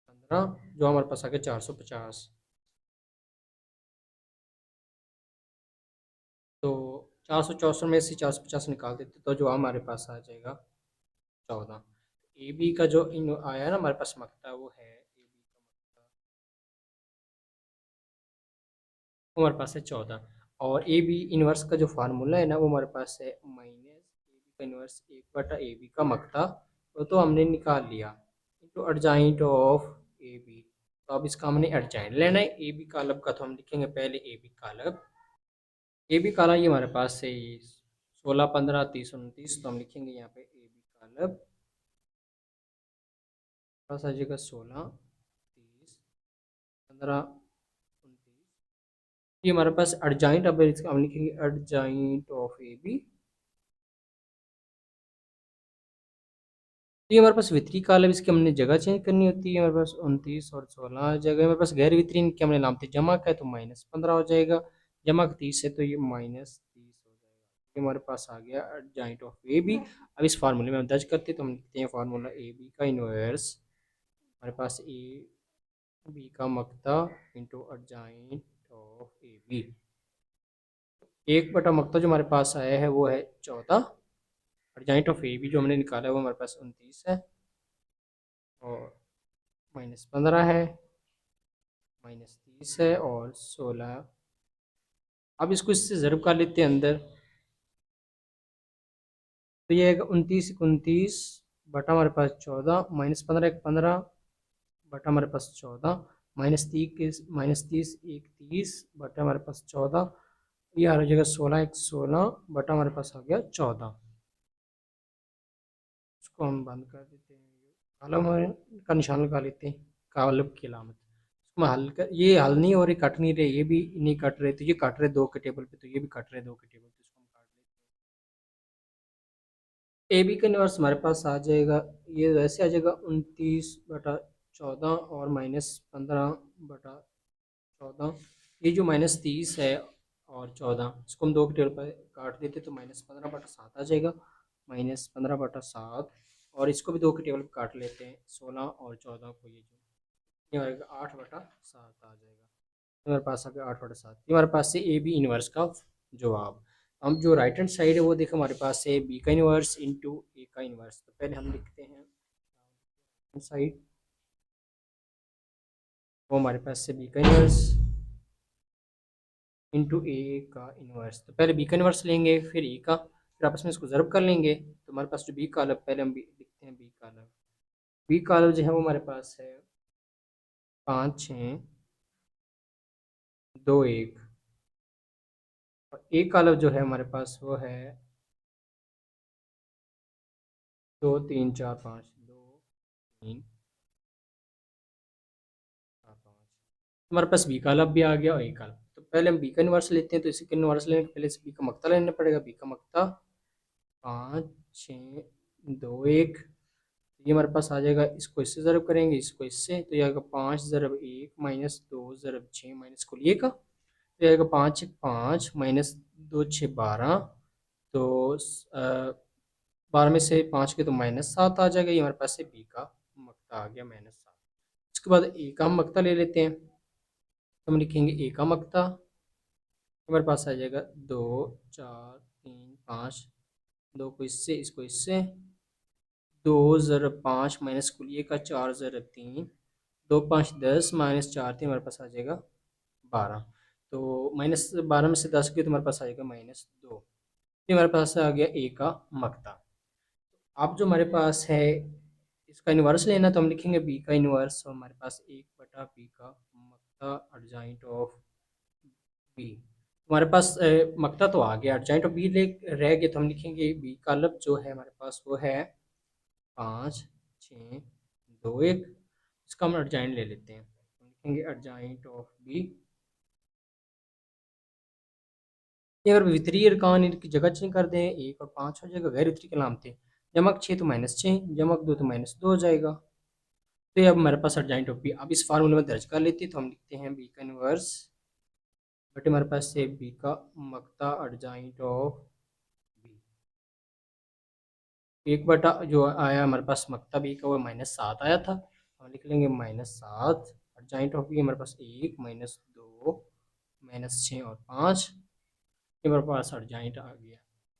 Speaker 1: 15 जो हमारे पास आ गया 450। तो 464 में से 450 निकाल देते तो जो हमारे पास आ जाएगा 14। ए बी का जो इन आया ना हमारे पास मकता, वो है ए बी का मकता, वो हमारे पास है 14। और ए बी इनवर्स का जो फार्मूला है ना वो हमारे पास है माइनस ए बी का इनवर्स 1 बटा ए बी का मकता। तो हमने निकाल लिया इंटू अर्जाइंट ऑफ ए बी। तो अब इसका हमने अर्जाइंट लेना है ए बी कालब का। तो हम लिखेंगे पहले ए बी कालब। ए बी काला ये हमारे पास है 16 15 30 29। तो हम लिखेंगे यहाँ पे ए बी कालब पास आ जाएगा 16 30 15 29। ये हमारे पास अर्जाइंट, अब इसका हम लिखेंगे अर्जाइंट ऑफ ए बी। तो ये हमारे पास वितरी काल है, इसकी हमने जगह चेंज करनी होती है। हमारे पास 29 और 16 जगह हमारे पास गैर वितरीन की हमने नाम थे जमा का है तो -15 हो जाएगा। जमा का 30 है तो ये -30 हो जाएगा। ये हमारे पास आ गया अर्जाइंट ऑफ ए बी। अब इस फार्मूले में हम दर्ज करते हैं तो हम लिखते हैं फार्मूला ए बी का इनवर्स हमारे पास ए बी का मकता इंटू अर्जाइंट ऑफ ए बी। 1 बटा मकता जो हमारे पास आया है वो है 14। अर्जाइंट ऑफ ए बी जो हमने निकाला है वो हमारे पास 29 है, और -15 है, -30 है, और 16। अब इसको इससे ज़रब कर लेते हैं अंदर। तो ये है 29 29 बटा हमारे पास 14, -15 एक 15 बटा हमारे पास 14, -30 एक 30 बटा हमारे पास 14। ये आ जाएगा 16 एक 16 बटा हमारे पास आ गया 14। इसको हम बंद कर देते हैं, कॉलम का निशान लगा लेते हैं, कॉलम की अलामत। इसको मैं हल कर, ये हल नहीं हो रही, कट नहीं रहे, ये भी नहीं कट रहे, तो ये कट रहे 2 के टेबल पे, तो ये भी कट रहे 2 के टेबल पे। इसको हम काट लेते हैं। ए बी का इनवर्स हमारे पास आ जाएगा, ये वैसे आ जाएगा 29/14 और -15/14। ये जो -30 है और 14, इसको हम 2 के टेबल पर काट देते तो -15/7 आ जाएगा। -15/7, और इसको भी 2 के टेबल पर काट लेते हैं 16 और 14 को। ये आएगा 8/7 आ जाएगा। हमारे पास आ गया 8/7। ये हमारे पास से ए बी इनवर्स का जवाब। हम जो राइट हैंड साइड है वो देखो हमारे पास है बी का इनवर्स इंटू ए का इनवर्स। तो पहले हम लिखते हैं साइड, वो हमारे पास से बी का इनवर्स इंटू ए का इन्वर्स। तो पहले बी का इन्वर्स लेंगे, फिर ए का, फिर आपस में इसको ज़रब कर लेंगे। तो हमारे पास जो बी का अलग, पहले हम लिखते हैं बी का अलग। बी का अलग जो है वो हमारे पास है 5 6 2 1, और ए का अलग जो है हमारे पास वो है 2 3 4 5, 2 3 4 5। हमारे पास बी का अलग भी आ गया और ए का अलग। तो पहले हम बी का इन्वर्स लेते हैं, तो इसी का इन्वर्स लेने के पहले से बी का मक्ता लेना पड़ेगा। बी का मक्ता 5 6 2 1, ये हमारे पास आ जाएगा। इसको इससे ज़रब करेंगे, इसको इससे, तो ये आएगा 5 × 1 - 2 × 6 - का, तो ये आएगा 5 × 5 - 2 = 6 = 12। तो 12 में से 5 के तो -7 आ जाएगा। ये हमारे पास से बी का मक्ता आ गया -7। उसके बाद ए का हम मक्ता ले लेते हैं। तो हम लिखेंगे ए का मक्ता, हमारे पास आ जाएगा 2 4 3 5, 2 को इससे, इसको इससे, 2 × 5 - का 4 × 3, 2 5 10 -4 3, हमारे पास आ जाएगा 12। तो -12 में से 10 की तो हमारे पास आ जाएगा -2। ये हमारे पास आ गया ए का मक्ता। अब जो हमारे पास है इसका इन्वर्स लेना, तो हम लिखेंगे बी का इन्वर्स, और हमारे पास 1/बी का मक्ता अर्जाइंट ऑफ बी। हमारे पास मक्ता तो आ गया, अर्जाइंट ऑफ बी रह गया। तो हम लिखेंगे बी का लब जो है हमारे पास वो है 5 6 2 1। इसका हम अर्जाइंट ले लेते हैं, तो लिखेंगे अर्जाइंट ऑफ बी। ये अगर वितरीय अरकान इनकी जगह चेंज कर दें, 1 और 5 हो जाएगा। गैर वितरीय कलाम थे, जमक 6 तो -6, जमक 2 तो -2 हो जाएगा। तो ये अब हमारे पास अर्जाइंट ऑफ बी। अब इस फार्मूले में दर्ज कर लेते हैं, तो हम लिखते हैं बी का इनवर्स बटे हमारे पास से बी का मक्ता अर्जाइंट ऑफ बी। 1 बटा जो आया हमारे पास मक्ता बी का वो -7 आया था, हम लिख लेंगे -7। अर्जाइंट ऑफ बी हमारे पास 1 -2 -6 और 5। ये हमारे पास अर्जाइंट आ गया,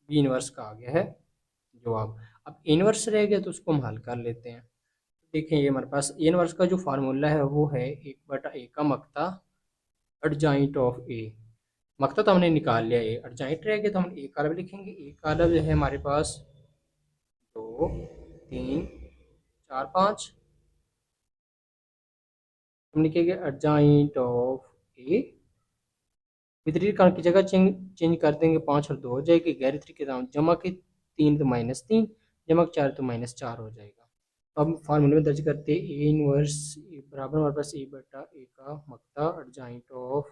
Speaker 1: बी इनवर्स का आ गया है जवाब। अब इनवर्स रह गया तो उसको हम हल कर लेते हैं। देखें ये हमारे पास ए इनवर्स का जो फार्मूला है वो है 1/a का मक्ता अर्जाइंट ऑफ ए। मक्ता तो हमने निकाल लिया, ए अर्जाइंट रह गया, तो हम ए का अलग लिखेंगे। ए का अलग जो है हमारे पास 2 3 4 5, हम लिखेंगे अर्जाइंट ऑफ ए। वितरित कारण की जगह चेंज कर देंगे, 5 और 2 हो जाएगी। गैर वितरित के दाम जमा के 3 तो -3, जमा के 4 तो -4 हो जाएगा। तो अब फार्मूले में दर्ज करते हैं ए इनवर्स बराबर हमारे पास 1/a का मक्ता अर्जाइंट ऑफ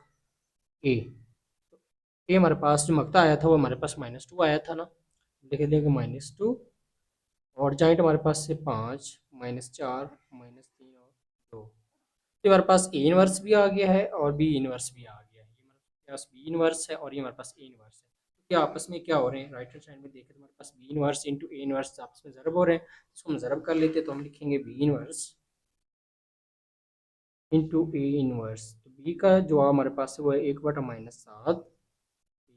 Speaker 1: ए। ए हमारे पास जो मक्ता आया था वो हमारे पास -2 आया था ना, लिख देंगे -2, और अर्जाइंट हमारे पास से 5 -4 -3 और 2। तो हमारे पास ए इनवर्स भी आ गया है और बी इनवर्स भी आ गया है। ये हमारे पास बी इनवर्स है और ये हमारे पास ए इनवर्स है। तो क्या आपस में क्या हो रहे हैं, राइट हैंड साइड में देखें तो हमारे पास B inverse into A inverse आपस में ज़रब हो रहे हैं। इसको हम ज़रब कर लेते हैं, तो हम लिखेंगे B inverse into A inverse. तो बी का जो हमारे पास है वो है 1/-7,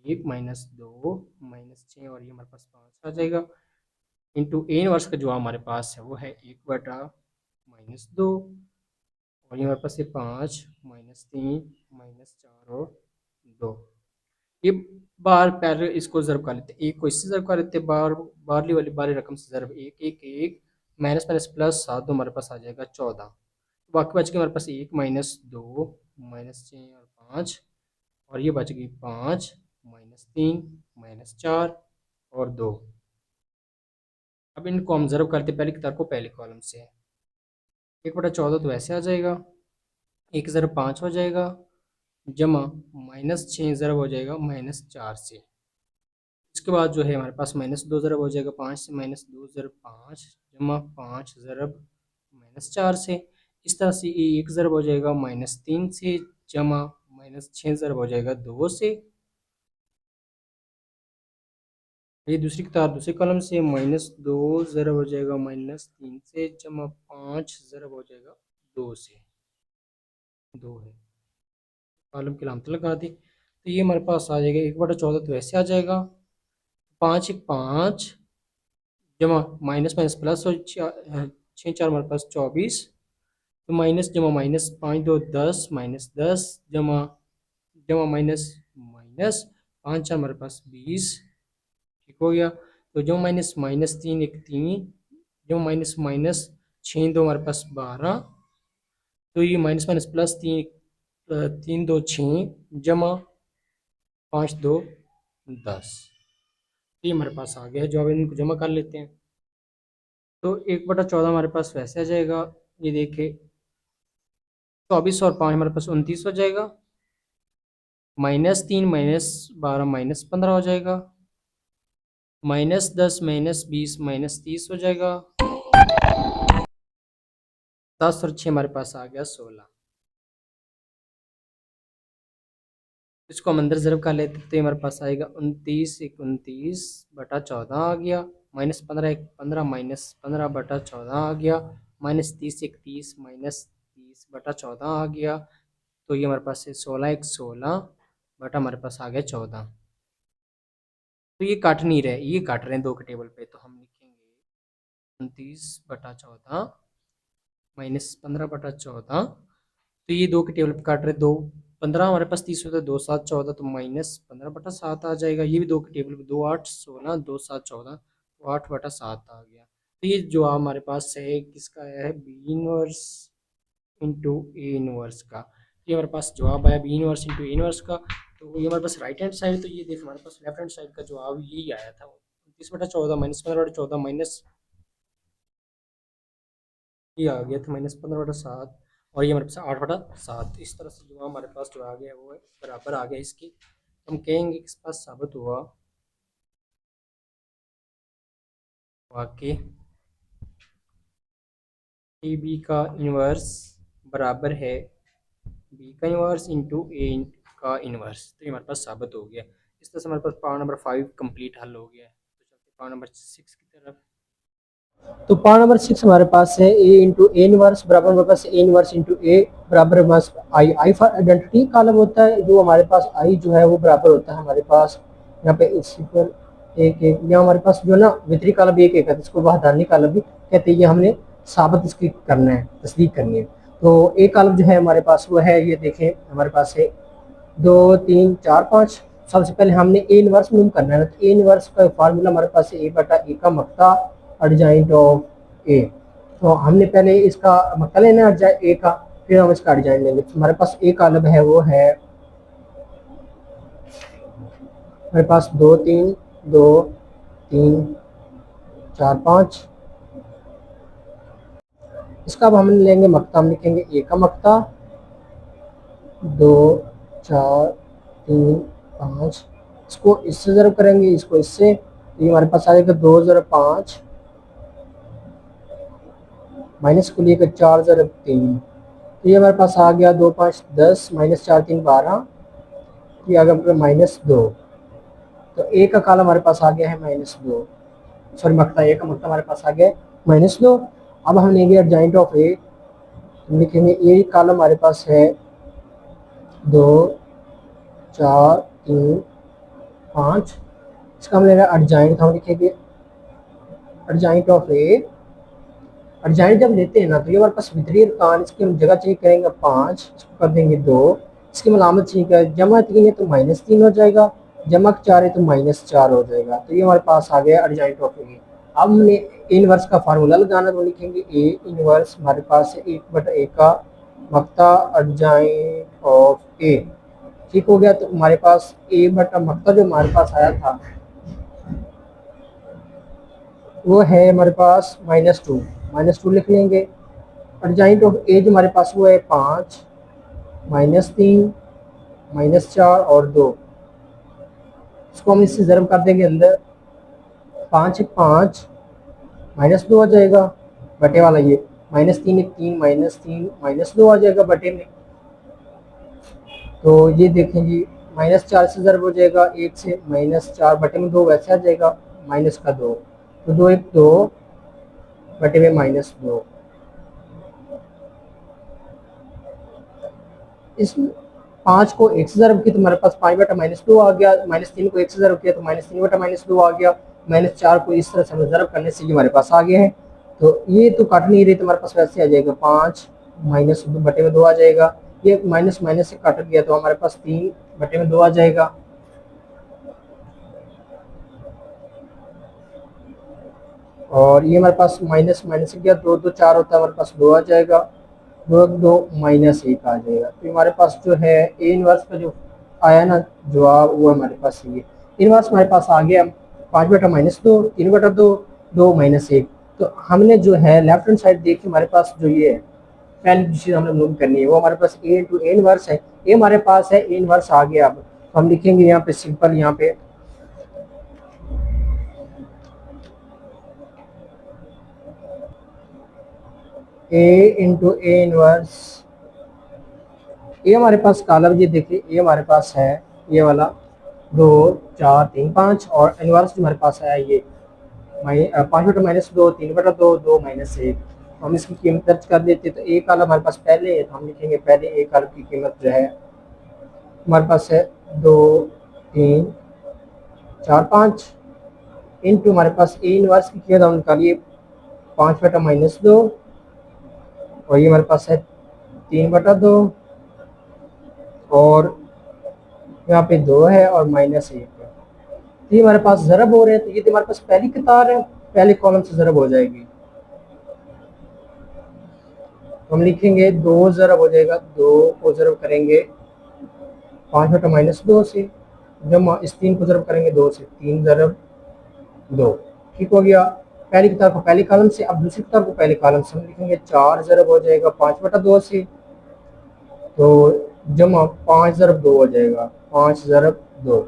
Speaker 1: 1 -2 -6 और ये हमारे पास 5 आ जाएगा। इंटू ए इनवर्स का जो हमारे पास है वो है 1/-2, और ये हमारे पास है 5 -3 -4 और 2। ये बार पैर इसको ज़रब कर लेते हैं, एक को इससे ज़रब कर लेते हैं, बारली वाली बारी रकम से ज़रब 1 1 1, माइनस माइनस प्लस 7 हमारे पास आ जाएगा 14। बाकी बच गए हमारे पास 1 -2 -6 और 5, और ये बच गई 5 -3 -4 और 2। अब इनको हम ज़रब करते पहले की तरफ को पहले कॉलम से। 1/14 तो ऐसे आ जाएगा, 1 ज़रब 5 हो जाएगा, जमा -6 ज़रब हो जाएगा -4 से। इसके बाद जो है हमारे पास -2 ज़रब हो जाएगा 5 से, -2 ज़रब 5 जमा 5 ज़रब -4 से। इस तरह से ये 1 ज़रब हो जाएगा -3 से, जमा -6 ज़रब हो जाएगा 2 से। ये दूसरी किताब दूसरे कलम से -2 ज़रब हो जाएगा -3 से, जमा 5 ज़रब हो जाएगा 2 से। 2 है, कॉलम की लामत लगा दी। तो ये हमारे पास आ जाएगा 1/14 तो ऐसे आ जाएगा, 5 1 5 जमा माइनस माइनस प्लस, और 6 4 हमारे पास 24, तो माइनस जमा माइनस 5 2 10 -10 जमा जमा माइनस माइनस 5 हमारे पास 20, ठीक हो गया। तो जो माइनस माइनस 3 एक 3, जो माइनस माइनस 6 दो हमारे पास 12, तो ये माइनस माइनस प्लस 3, 3 2 6 जमा 5 2 10, ये हमारे पास आ गया है। जो अब इनको जमा कर लेते हैं तो 1/14 हमारे पास वैसे आ जाएगा, ये देखे 24 और 5 हमारे पास 29 हो जाएगा, -3 -12 -15 हो जाएगा, -10 -20 -30 हो जाएगा, 10 और 6 हमारे पास आ गया 16। इसको हम अंदर ज़रब कर लेते तो हमारे पास आएगा 29 एक 29/14 आ गया, -15 एक 15 -15/14 आ गया, -30 एक 30 -30/14 आ गया। तो ये हमारे पास है 16 एक 16 बटा हमारे पास आ गया 14। तो ये काट नहीं रहे, ये काट रहे हैं दो के टेबल पे, तो हम लिखेंगे 29/14 -15/14। तो ये दो के टेबल पे काट रहे, दो 15 हमारे पास 30 होता है, 2 7 14, तो -15/7 आ जाएगा। ये भी दो के टेबल पे 2 8 16 2 7 14, तो 8/7 आ गया। तो ये जो हमारे पास है किसका है, B inverse into A inverse का। ये हमारे पास जवाब आया B inverse into A inverse का। तो ये हमारे पास राइट हैंड साइड, तो ये देख हमारे पास लेफ्ट हैंड साइड का जवाब यही आया था, 29/14 -15/14 माइनस, ये आ गया था -15/7, और ये हमारे पास 8/7। इस तरह से जो हमारे पास जो आ गया वो है बराबर आ गया इसकी। हम कहेंगे कि इस पास साबित हुआ वाकई ए बी का इन्वर्स बराबर है बी का इन्वर्स इंटू ए का इन्वर्स। तो ये हमारे पास साबित हो गया। इस तरह से हमारे पास पार्ट नंबर 5 कंप्लीट हल हो गया है। तो चलते पार्ट नंबर 6 की तरफ।
Speaker 2: तो पार्ट नंबर 6 हमारे पास है ए इंटू ए इनवर्स बराबर हमारे पास ए इनवर्स इंटू ए बराबर हमारे पास आई। आई फॉर आइडेंटिटी कॉलम होता है, जो हमारे पास आई जो है वो बराबर होता है हमारे पास यहाँ पे इस एक एक, यहाँ हमारे पास जो ना वितरी कॉलम एक एक है, इसको वहदानी कॉलम भी कहते हैं। ये हमने साबित इसकी करना है, तस्दीक करनी है। तो एक कॉलम जो है हमारे पास वो है, ये देखें हमारे पास है 2 3 4 5। सबसे पहले हमने ए इनवर्स मालूम करना है, तो ए इनवर्स का फार्मूला हमारे पास है A/A का मक्ता एडजाइंट ऑफ ए। तो हमने पहले इसका मक्ता लेना है ए का, फिर हम इसका एडजाइंट लेंगे। तो हमारे पास ए कॉलम है वो है हमारे पास 2 3 2 3 4 5। इसका अब हम लेंगे मक्ता, हम लिखेंगे ए का मक्ता 2 4 3 5। इसको इससे ज़रब करेंगे, इसको इससे, तो ये हमारे पास आ जाएगा 2 ज़रब 5 माइनस को लेकर 4 ज़रब 3। तो ये हमारे पास आ गया 2 5 10 -4 3 12, ये आ गया -2। तो ए का कॉलम हमारे पास आ गया है -2, सॉरी मक्ता ए का मक्ता हमारे पास आ गया -2। अब हम लेंगे एडजाइंट ऑफ ए, लिखेंगे ए कॉलम हमारे पास है 2 4 3 5। इसका हम लेंगे एडजाइंट, हम लिखेंगे एडजाइंट ऑफ ए। एडजाइंट जब लेते हैं ना तो ये हमारे पास वितरी अरकान, इसकी हम जगह चेंज करेंगे 5, इसको कर देंगे 2, इसकी मलामत चेंज कर, जमा 3 है तो -3 हो जाएगा, जमा 4 है तो -4 हो जाएगा। तो ये हमारे पास आ गया एडजाइंट ऑफ ए। अब हमने इनवर्स का फार्मूला लगाना, तो लिखेंगे ए इनवर्स हमारे पास है 1/A का मक्ता एडजाइंट ऑफ ए। ठीक हो गया। तो हमारे पास ए बटा मक्ता जो हमारे पास आया था वो है हमारे पास -2 लिख लेंगे। एडजाइंट ऑफ ए जो हमारे पास वो है 5 -3 -4 और 2। इसको हम इससे ज़रब कर देंगे अंदर, 5 1 5 -2 आ जाएगा बटे वाला, ये -3 1 3 -3 -2 आ जाएगा बटे में। तो ये देखें जी, -4 से ज़रब हो जाएगा 1 से, -4 बटे में 2 वैसे आ जाएगा माइनस का 2, तो 2 1 2 बटे में -2। इस 5 को 1 से ज़रब किया तो हमारे पास 5/-2 आ गया, -3 को 1 से ज़रब किया तो -3/-2 आ गया, -4 को इस तरह से हमें ज़रब करने से ये हमारे पास आ गया है। तो ये तो काट नहीं रही, तो हमारे पास वैसे आ जाएगा 5 -2 आ जाएगा। ये माइनस माइनस से काट गया तो हमारे पास 3/2 आ जाएगा। और ये हमारे पास माइनस माइनस गया, 2 2 4 होता है, हमारे पास 2 आ जाएगा, 2 2 -1 आ जाएगा। तो हमारे पास जो है ए इनवर्स का जो आया ना जवाब, वो हमारे पास ये इनवर्स हमारे पास आ गया 5/-2, 3/2, 2 - 1। तो हमने जो है लेफ्ट हैंड साइड देखी, हमारे पास जो ये है पहली चीज हमने नोट करनी है वो हमारे पास ए इंटू ए इनवर्स है। ए हमारे पास है, ए इनवर्स आ गया। अब तो हम लिखेंगे यहाँ पे सिंपल, यहाँ पे ए इंटू ए इनवर्स। ये हमारे पास कॉलम, ये देखिए ये हमारे पास है ये वाला 2 4 3 5, और इनवर्स जो हमारे पास है ये 5/-2, 3/2, 2 - 1। हम इसकी कीमत दर्ज कर देते हैं। तो ए कॉलम हमारे पास पहले है, तो हम लिखेंगे पहले ए कॉलम की कीमत जो है हमारे पास है 2 3 4 5 इंटू हमारे पास ए इनवर्स की कीमत हम निकालिए 5/-2, और ये हमारे पास है 3/2, और यहाँ पे 2 है और -1 है। तो ये हमारे पास ज़रब हो रहे हैं, तो ये तो हमारे पास पहली कतार है, पहले कॉलम से ज़रब हो जाएगी। तो हम लिखेंगे 2 ज़रब हो जाएगा, 2 को ज़रब करेंगे 5/-2 से, जमा इस 3 को ज़रब करेंगे 2 से, 3 ज़रब 2, ठीक हो गया। पहली कतार को पहले कॉलम से, अब दूसरी कतार को पहले कॉलम से हम लिखेंगे 4 ज़रब हो जाएगा 5/2 से, तो जमा 5 ज़रब 2 हो जाएगा, 5 ज़रब 2।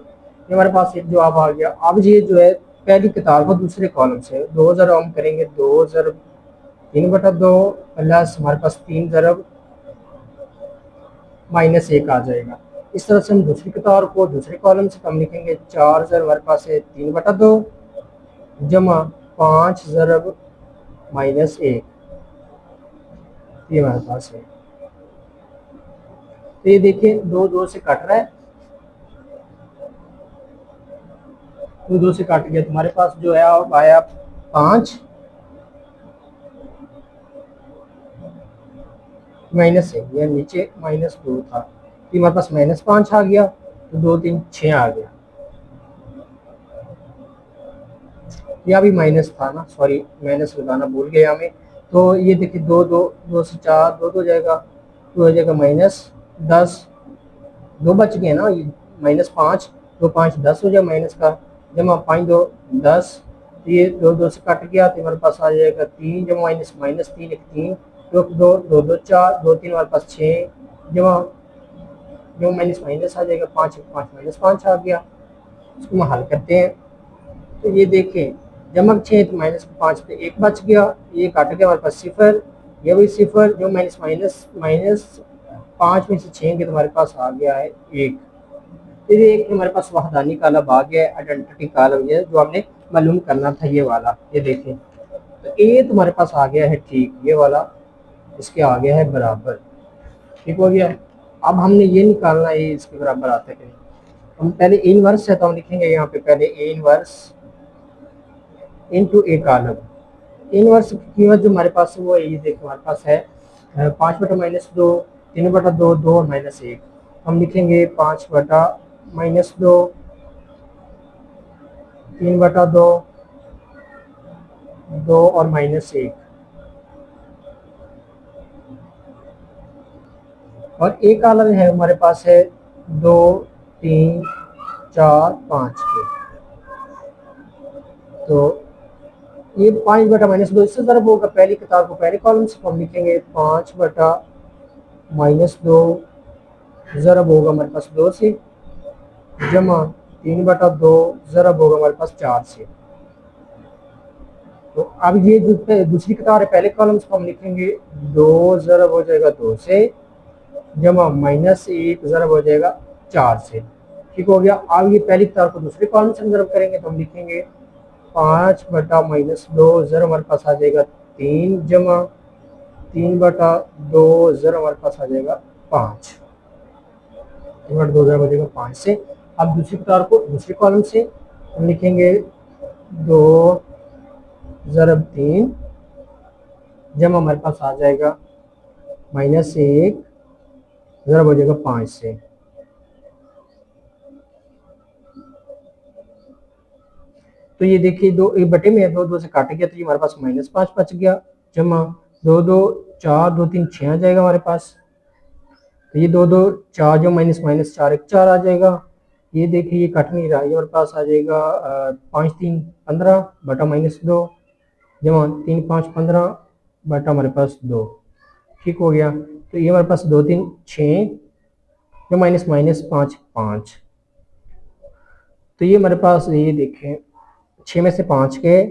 Speaker 2: ये हमारे पास एक जवाब आ गया। अब ये जो है पहली कतार को दूसरे कॉलम से 2 ज़रब हम करेंगे, 2 ज़रब 3/2 प्लस हमारे पास 3 ज़रब -1 आ जाएगा। इस तरह से हम दूसरी कतार को दूसरे कॉलम से हम लिखेंगे 4 ज़रब हमारे पास है 3/2 जमा 5 ज़रब -1, ये हमारे पास है। तो ये देखिए 2 2 से कट रहा है, 2 2 से काट गया, तुम्हारे पास जो है अब आया 5 -1, यह नीचे -2 था, तो हमारे पास -5 आ गया, तो 2 3 6 आ गया। यह भी माइनस था ना, सॉरी माइनस लगाना भूल गया हमें। तो ये देखिए 2 2 2 से 4 2 2 जाएगा, 2 हो जाएगा -10, 2 बच गए ना, ये -5, 2 5 10 हो जाएगा माइनस का, जमा 5 2 10, ये 2 2 से कट गया, तो हमारे पास आ जाएगा 3 जमा -3 एक 3, 2 2 2 2 4, 2 3 हमारे पास 6, जमा जो माइनस माइनस आ जाएगा 5 5 -5 आ गया। इसको हम हल करते हैं, तो ये देखें जमक 6 तो -5 पे 1 बच गया, ये काट गया हमारे पास 0, ये भी 0, जो -5 में से 6 के तुम्हारे पास आ गया है 1। फिर एक हमारे पास वहदानी कालब आ गया है, आइडेंटिटी कालब, ये जो हमने मालूम करना था ये वाला, ये देखें। तो ए तुम्हारे पास आ गया है ठीक, ये वाला इसके आ गया है बराबर, ठीक हो गया। अब हमने ये निकालना है इसके बराबर आता है कि नहीं। हम पहले ए इनवर्स है, तो हम लिखेंगे यहाँ पे पहले A inverse into A column. Inverse की कीमत जो हमारे पास है वो ये देखो हमारे पास है 5/-2, 3/2, 2 और -1। हम लिखेंगे 5/-2, 3/2, 2 और -1, और एक कॉलम है हमारे पास है 2 3 4 5 के। तो ये 5/-2 इससे ज़रब होगा पहली कतार को पहले कॉलम से, हम लिखेंगे 5/-2 ज़रब होगा हमारे पास 2 से, जमा 3/2 ज़रब होगा हमारे पास 4 से। तो अब ये जो दूसरी कतार है पहले कॉलम से हम लिखेंगे 2 ज़रब हो जाएगा 2 से, जमा -1 ज़रब हो जाएगा 4 से, ठीक हो गया। अब ये पहली कतार को दूसरे कॉलम से ज़रब करेंगे, तो हम लिखेंगे 5/-2 ज़रब हमारे पास आ जाएगा 3, जमा 3/2 ज़रब हमारे पास आ जाएगा 5, 3/2 ज़रब हो जाएगा 5 से। अब दूसरी कतार को दूसरे कॉलम से हम लिखेंगे 2 ज़रब 3, जमा हमारे पास आ जाएगा -1 ज़रब हो जाएगा 5 से। तो ये देखिए दो एक बटे में है, दो दो से काट गया तो ये हमारे पास -5 बच गया, जमा दो दो 4, 2 3 6 आ जाएगा हमारे पास। तो ये दो दो 4 जो माइनस माइनस 4 1 4 आ जाएगा। ये देखिए ये कट नहीं रहा, ये हमारे पास आ जाएगा 5 3 15 बटा -2, जमा 3 5 15 बटा हमारे पास 2। ठीक हो गया। तो ये हमारे पास 2 3 6 जो माइनस माइनस 5 5। तो ये हमारे पास ये देखें 6 में से 5 गए,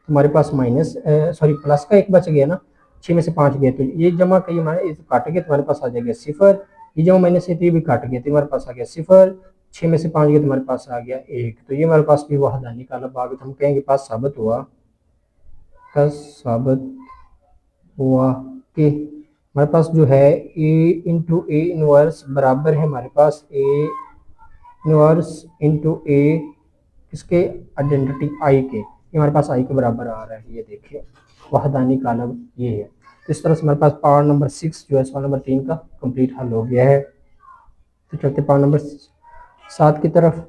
Speaker 2: हमारे पास माइनस सॉरी प्लस का एक बच गया ना, 6 में से 5 गए तो ये जमा करिए हमारे काट गए, तुम्हारे पास आ जाएगा 0। ये जमा माइनस है तो ये भी काट गया तो हमारे पास आ गया 0। 6 में से 5 गए तो हमारे पास आ गया 1। तो ये हमारे पास भी वहदानी का लब आ गया, तो हम कहेंगे पास साबित हुआ, का साबित हुआ कि हमारे पास जो है ए इंटू ए इनवर्स बराबर है हमारे पास ए इनवर्स इंटू ए किसके, आइडेंटिटी आई के। ये हमारे पास आई के बराबर आ रहा है, ये देखिए वहदानी का लब ये है। तो इस तरह से हमारे पास पावर नंबर 6 जो है सवाल नंबर 3 का कंप्लीट हल हो गया है। तो चलते पावर नंबर 7 की तरफ।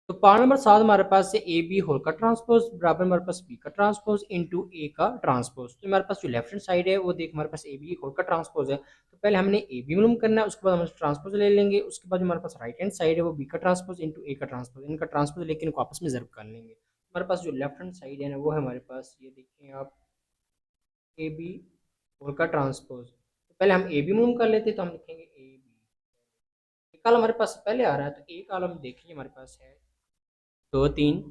Speaker 1: तो पावर नंबर 7 हमारे पास है ए बी होल का ट्रांसपोज बराबर हमारे पास बी का ट्रांसपोज इंटू ए का ट्रांसपोज। तो हमारे पास जो लेफ्ट हैंड साइड है वो देख हमारे पास ए बी होल का ट्रांसपोज है, तो पहले हमने ए बी मालूम करना है, उसके बाद हम ट्रांसपोज ले लेंगे, उसके बाद हमारे पास राइट हैंड साइड है वो बी का ट्रांसपोज इंटू ए का ट्रांसपोज, इनका ट्रांसपोज लेके इनको आपस में ज़र्ब कर लेंगे। हमारे पास जो लेफ्ट हैंड साइड है ना वो है हमारे पास, ये देखिए आप, ए बी होल का ट्रांसपोज। तो पहले हम ए बी मालूम कर लेते हैं, तो हम लिखेंगे ए बी, कॉलम हमारे पास पहले आ रहा है, तो ए कॉलम देखिए हमारे पास है 2 3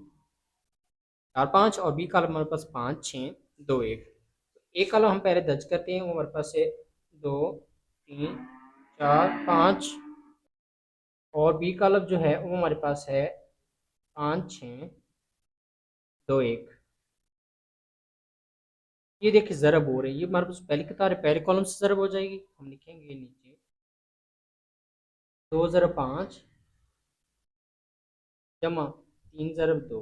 Speaker 1: 4 5 और बी कॉलम हमारे पास 5 6 2 1। ए कॉलम हम पहले दर्ज करते हैं, वो हमारे पास है 2 3 4 5, और बी कॉलम जो है वो हमारे पास है 5 6 2 1। ये देखिए ज़रब हो रही है, ये हमारे पास पहली कतार है, पहले कॉलम से ज़रब हो जाएगी, हम लिखेंगे नीचे 2 ज़रब 5 जमा 3 ज़रब 2।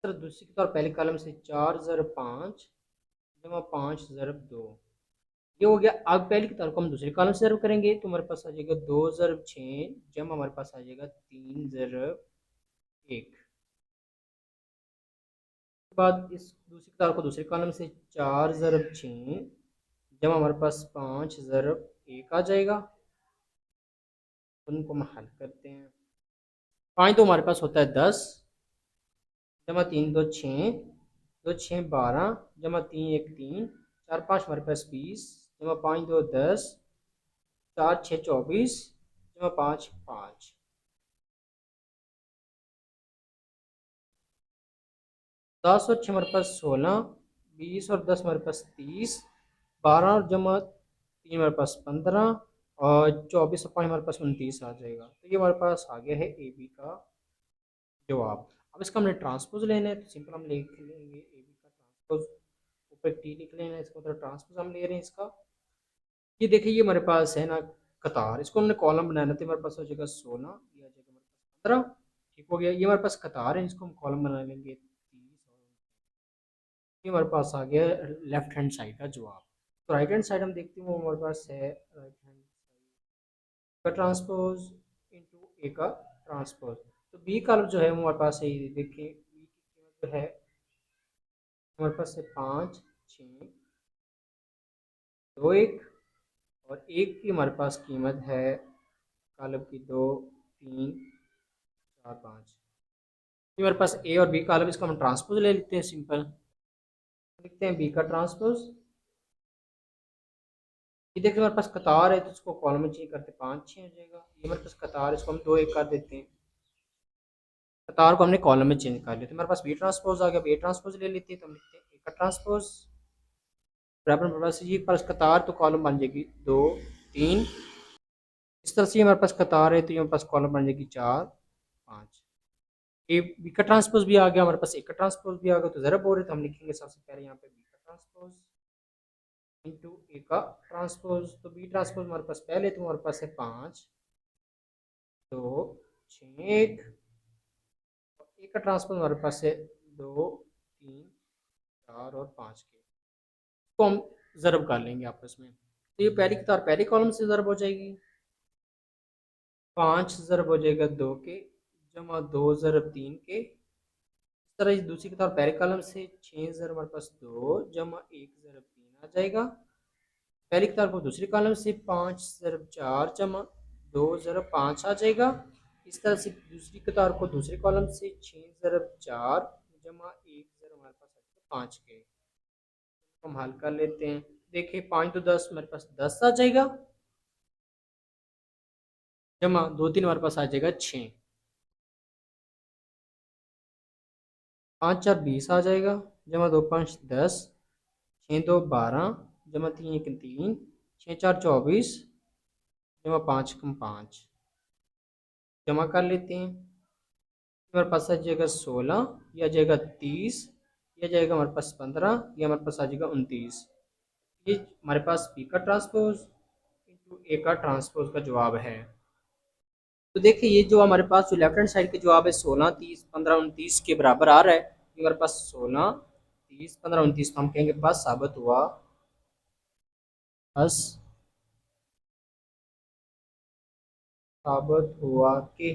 Speaker 1: दूसरी कतार पहले कॉलम से 4 ज़रब 5 जमा 5 ज़रब 2। ये हो गया। अब पहली कतार को हम दूसरे कॉलम से ज़रब करेंगे, तो हमारे पास आ जाएगा 2 ज़रब 6 जमा हमारे पास आ जाएगा 3 ज़रब 1। उसके बाद इस दूसरी कतार को दूसरे कॉलम से 4 ज़रब 6 जमा हमारे पास 5 ज़रब 1 आ जाएगा। उनको हम हल करते हैं। 5 तो हमारे पास होता है 10 जमा 3 2 6 2 6 12 जमा 3 1 3 4 5 हमारे पास 20 जमा 5 2 10 4 6 24 जमा 5 5। 10 और 6 हमारे पास 16, 20 और 10 हमारे पास 30, 12 और जमा 3 हमारे पास 15 और 24 और 5 हमारे पास 29 आ जाएगा। तो ये हमारे पास आ गया है ए बी का जवाब। अब इसका हमने ट्रांसपोज लेना है, तो सिंपल हम लिख लेंगे ए बी का ट्रांसपोज, ऊपर टी लिख लेना है, इसका मतलब ट्रांसपोज हम ले रहे हैं इसका। ये देखिए ये हमारे पास है ना कतार, इसको हमने कॉलम बनाना था, हमारे पास हो जाएगा 16, ये आ जाएगा हमारे पास 15। ठीक हो गया। ये हमारे पास कतार है, इसको हम कॉलम बना लेंगे 30, और ये हमारे पास आ गया लेफ्ट हैंड साइड का जवाब। तो राइट हैंड साइड हम देखते हैं वो हमारे पास है राइट हैंड का ट्रांसपोज इंटू ए का ट्रांसपोज। तो बी कॉलम जो है वो हमारे पास है, ये देखिए बी की कीमत जो है हमारे पास है 5 6 2 1, और एक की हमारे पास कीमत है कॉलम की 2 3 4 5। ये हमारे पास ए और बी कॉलम, इसका हम ट्रांसपोज ले लेते हैं सिंपल, लिखते हैं बी का ट्रांसपोज। ये देखिए हमारे पास कतार है तो इसको कॉलम में चेंज करते 5 6 हो जाएगा। ये हमारे पास कतार है, इसको हम 2 1 कर देते हैं, कतार को हमने कॉलम में चेंज कर लिया। तो हमारे पास बी ट्रांसपोज आ गया, बी ट्रांसपोज ले लेते हैं, तो हम लिखते हैं ए का ट्रांसपोज बराबर हमारे पास ये पास कतार, तो कॉलम बन जाएगी 2 3। इस तरह से हमारे पास कतार है तो ये हमारे पास कॉलम बन जाएगी 4 5। ए बी का ट्रांसपोज भी आ गया, हमारे पास ए का ट्रांसपोज भी आ गया, तो ज़रब हो रहे तो हम लिखेंगे सबसे पहले यहाँ पे बी का ट्रांसपोज इंटू ए का ट्रांसपोज। तो बी ट्रांसपोज हमारे पास पहले तो हमारे पास है 5 2 6 1, ए का ट्रांसपोज हमारे पास है 2 3 4 और 5 के, तो हम ज़रब कर लेंगे आपस में। तो ये पहली कतार पहले कॉलम से ज़रब हो जाएगी, 5 ज़रब हो जाएगा 2 के जमा 2 ज़रब 3 के। इस तरह दूसरी के तौर पहले कॉलम से 6 ज़रब हमारे पास 2 जमा 1 ज़रब 3 आ जाएगा। पहली कतार को दूसरी कॉलम से 5 ज़रब 4 जमा 2 ज़रब 5 आ जाएगा। इस तरह से दूसरी कतार को दूसरी कॉलम से 6 ज़रब 4 जमा 1 ज़रब हमारे पास 5 के हम हल कर लेते हैं। देखिए 5 तो 10 हमारे पास 10 आ जाएगा जमा 2 3 हमारे पास आ जाएगा 6। 5 4 20 आ जाएगा जमा 2 5 10 6 2 12 जमा 3 1 3 6 4 24 जमा 5 कम 5 जमा कर लेते हैं। हमारे पास आ जाएगा 16, यह आ जाएगा 30, यह जाएगा हमारे पास 15, यह हमारे पास आ जाएगा 29। ये हमारे पास बी का ट्रांसपोज इंटू ए का ट्रांसपोज का जवाब है। तो देखिए ये जो हमारे पास जो लेफ्ट हैंड साइड के जवाब है 16 30 15 29 के बराबर आ रहा है। ये हमारे पास 16 30 15 29 तो हम कहेंगे बस साबित हुआ, बस साबित हुआ कि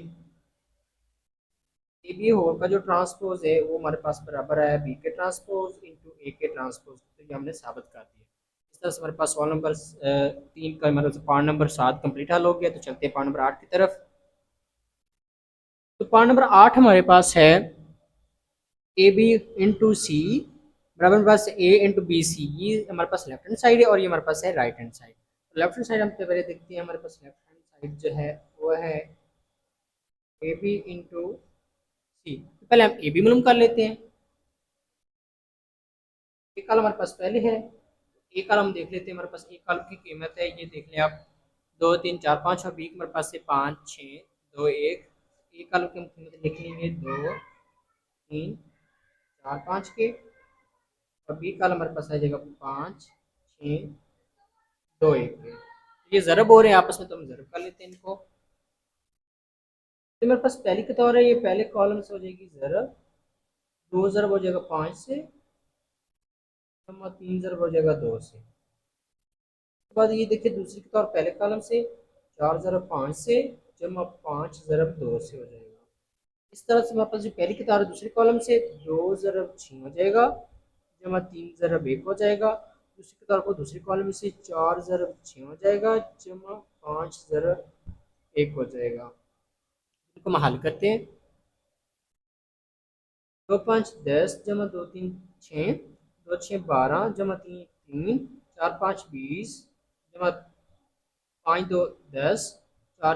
Speaker 1: ए बी होल का जो ट्रांसपोज है वो हमारे पास बराबर है बी के ट्रांसपोज इंटू ए के ट्रांसपोज। तो ये हमने साबित कर दिया। इस तरह से हमारे पास सवाल नंबर 3 का मतलब पार्ट नंबर 7 कंप्लीट हल हो गया। तो चलते हैं पार्ट नंबर 8 की तरफ। तो पार्ट नंबर 8 हमारे पास है ए बी इंटू सी बराबर हमारे पास ए इंटू बी सी। ये हमारे पास लेफ्ट हैंड साइड है और ये हमारे पास है right hand side. Left hand side हम पहले देखते हैं। हमारे पास लेफ्ट हैंड साइड जो है वो है ए बी इंटू सी। पहले हम ए बी मालूम कर लेते हैं। एक कॉलम हमारे पास पहले है, एक कॉलम देख लेते हैं। हमारे पास एक कॉलम की कीमत है ये देख लें आप 2 3 4 5 और बी हमारे पास है 5 6 2 1। एक कॉलम की हम कीमत लिख लेंगे 2 3 4 5 के और बी कॉलम हमारे पास आ जाएगा 5 6 2 1 के। ये ज़रब हो रहे हैं आपस में तो हम ज़रब कर लेते हैं इनको। तो मेरे पास पहली के तौर है ये पहले कॉलम से हो जाएगी ज़रब, 2 ज़रब हो जाएगा 5 से, 3 ज़रब हो जाएगा 2 से। उसके बाद ये देखिए दूसरी के तौर पहले कॉलम से 4 ज़रब 5 से जमा 5 ज़रब 2 से हो जाएगा। इस तरह से हमारे पास जो पहली किताब है दूसरी कॉलम से 2 ज़रब 6 हो जाएगा जमा 3 ज़रब 1 हो जाएगा। दूसरी किताब को दूसरी कॉलम से 4 ज़रब 6 हो जाएगा जमा 5 ज़रब 1 हो जाएगा। इनको हम हल करते हैं। 2 5 10 जमा 2 3 6 2 6 12 जमा 3 3 4 5 20 जमा 5 2 10 4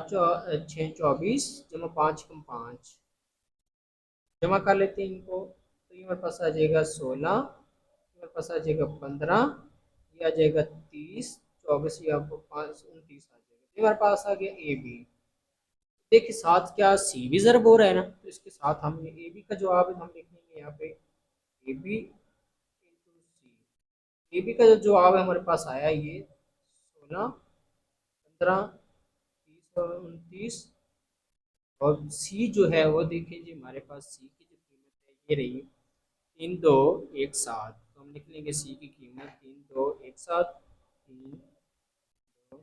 Speaker 1: 6 24 जमा 5 कम 5 जमा कर लेते हैं इनको। तो ये हमारे पास आ जाएगा 16, हमारे पास आ जाएगा 15, ये आ जाएगा 30 24, ये आपको 5 29 आ जाएगा। ये हमारे पास आ गया ए बी। देखिए साथ क्या सी भी ज़रब हो रहा है ना, तो इसके साथ हम ये ए बी का जवाब हम लिख लेंगे यहाँ पे A B into C. A B का जो जवाब है हमारे पास आया ये 16 15 30 और 29। और सी जो है वो देखिए जी हमारे पास सी की जो कीमत है ये रही 3 2 1 7। तो हम लिख लेंगे सी की कीमत 3 2 1 7 3 2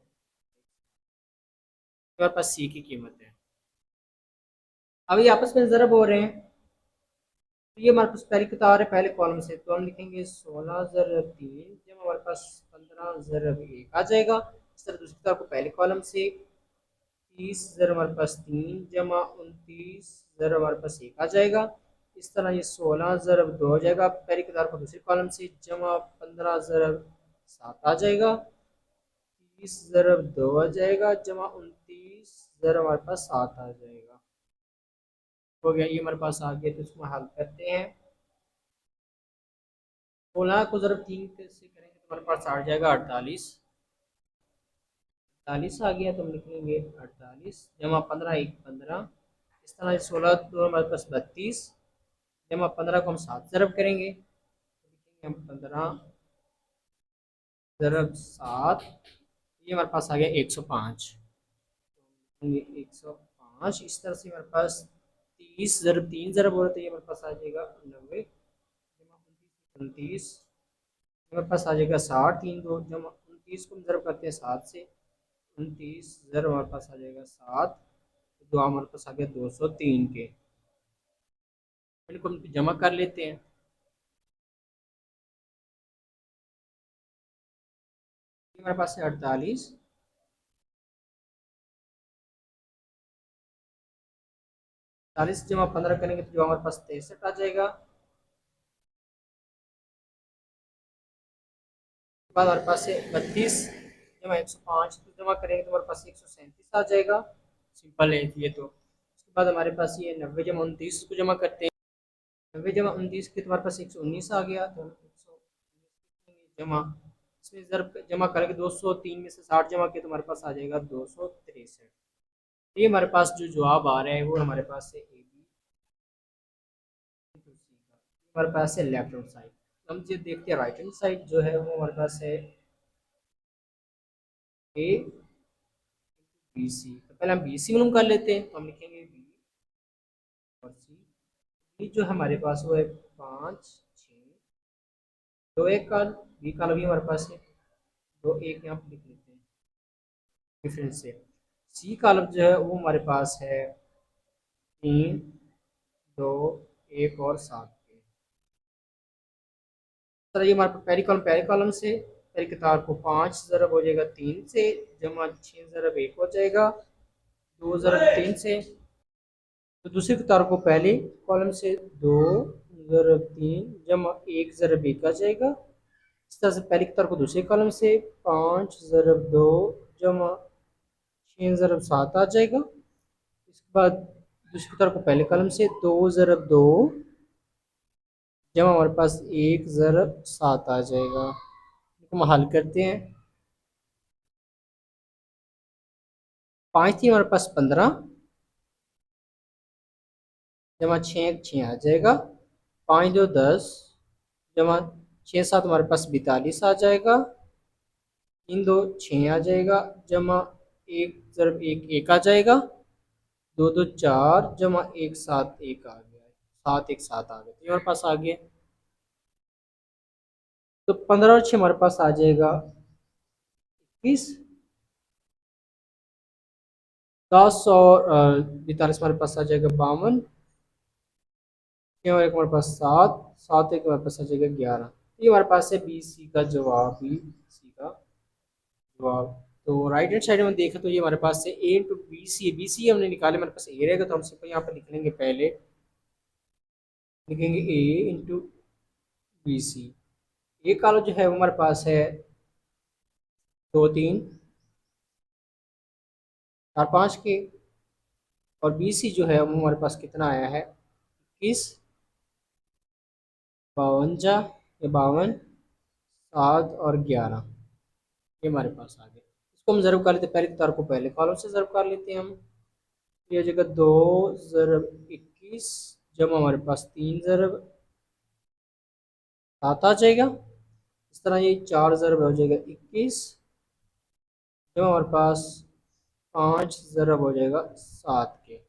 Speaker 1: हमारे पास सी की कीमत है। अब ये आपस में ज़रब हो रहे हैं। तो ये हमारे पास पहली कतार है पहले कॉलम से तो हम लिखेंगे 16 ज़रब 3 जब हमारे पास 15 ज़रब 1 आ जाएगा। इस तरह दूसरी कतार को पहले कॉलम से 30 ज़रब हमारे पास 3 जमा 29 ज़रब हमारे पास 1 आ जाएगा। इस तरह ये 16 ज़रब 2 हो जाएगा पहली कतार को दूसरी कॉलम से जमा 15 ज़रब 7 आ जाएगा। 30 ज़रब 2 आ जाएगा जमा 29 ज़रब हमारे पास 7 आ जाएगा। हो गया ये हमारे पास आ गया। तो इसको हल करते हैं। 16 को ज़रब 3 से करेंगे तो हमारे पास आ जाएगा 48। 48 आ गया तो हम लिख लेंगे 48 जमा 15 1 15। इस तरह 16 तो हमारे पास 32 जमा 15 को हम 7 ज़रब करेंगे तो लिखेंगे हम 15 ज़रब 7। ये हमारे पास आ गया 105। 105 इस तरह से हमारे पास 30 ज़रब 3 ज़रब हो रहा है तो ये हमारे पास आ जाएगा 90 जमा 29 हमारे पास आ जाएगा 60 3 2 जमा 29 को हम ज़रब करते हैं 7 से 29 ज़रब हमारे पास आ जाएगा 7। जो हमारे पास आ गया 203 के। इनको हम जमा कर लेते हैं। हमारे पास है 48, 40 जमा 15 करेंगे तो जो हमारे पास 63 आ जाएगा। बाद हमारे पास है 32 जमा 105, तो जमा करेंगे तो हमारे पास 137 आ जाएगा। सिंपल है ये तो। उसके बाद हमारे पास ये 90 जमा 29 को जमा करते हैं। 90 जमा 29 के तुम्हारे पास 119 आ गया, तो 119 जमा इसमें जब जमा करेंगे 203 में से 60 जमा किया तो हमारे पास आ जाएगा 263। ये हमारे पास जो जवाब आ रहा है वो हमारे पास है ए बी, हमारे पास है लेफ्ट हैंड साइड। हम जो देखते हैं राइट हैंड साइड जो है वो हमारे पास है ए बी सी। तो पहले हम बी सी मालूम कर लेते हैं, तो हम लिखेंगे बी और सी। बी जो है हमारे पास वो है 5 6, दो एक का बी का भी हमारे पास है, दो एक यहाँ पर लिख लेते हैं डिफरेंस से। सी कॉलम जो है वो हमारे पास है 3 2 1 और 7 के। सर ये हमारे पास पहली कॉलम से पहली कतार को 5 ज़रब हो जाएगा 3 से, जमा 6 ज़रब 1 हो जाएगा 2 ज़रब 3 से। तो दूसरी कतार को पहले कॉलम से 2 ज़रब 3 जमा 1 ज़रब 1 आ जाएगा। इस तरह से पहली कतार को दूसरे कॉलम से 5 ज़रब 2 जमा 6 ज़रब 7 आ जाएगा। इसके बाद दूसरी कतार को पहले कॉलम से 2 ज़रब 2 जमा हमारे पास 1 ज़रब 7 आ जाएगा। इनको हम हल करते हैं। 5 थी हमारे पास 15 जमा 6 6 आ जाएगा। 5 2 10 जमा 6 7 हमारे पास 42 आ जाएगा। 3 2 6 आ जाएगा, जमा 1 ज़रब 1 1 आ जाएगा। 2 2 4 जमा 1 7 1 आ गया, 7 1 7 आ गया, तो ये हमारे पास आ गया। तो 15 और 6 हमारे पास आ जाएगा 21। 10 और 42 हमारे पास आ जाएगा 52। और एक हमारे पास 7 7 एक हमारे पास आ जाएगा 11। ये हमारे पास है बी सी का जवाब, बी सी का जवाब। तो राइट हैंड साइड में देखें तो ये हमारे पास है A into B C. B C हमने निकाले, हमारे पास ए रहेगा तो हम सिंपल यहाँ पर लिख लेंगे, पहले लिखेंगे ए इंटू बी सी। ए कॉलम जो है वो हमारे पास है 2 3 4 5 के, और बी सी जो है वो हमारे पास कितना आया है 21 52 या 52 7 और 11, ये हमारे पास आ गए। इसको हम ज़रब कर लेते हैं, पहले तार को पहले कॉलम से ज़रब कर लेते हैं हम। ये हो जाएगा 2 ज़रब 21 जमा हमारे पास 3 ज़रब 7 आ जाएगा। इस तरह ये 4 ज़रब हो जाएगा 21 जमा हमारे पास 5 ज़रब हो जाएगा 7 के।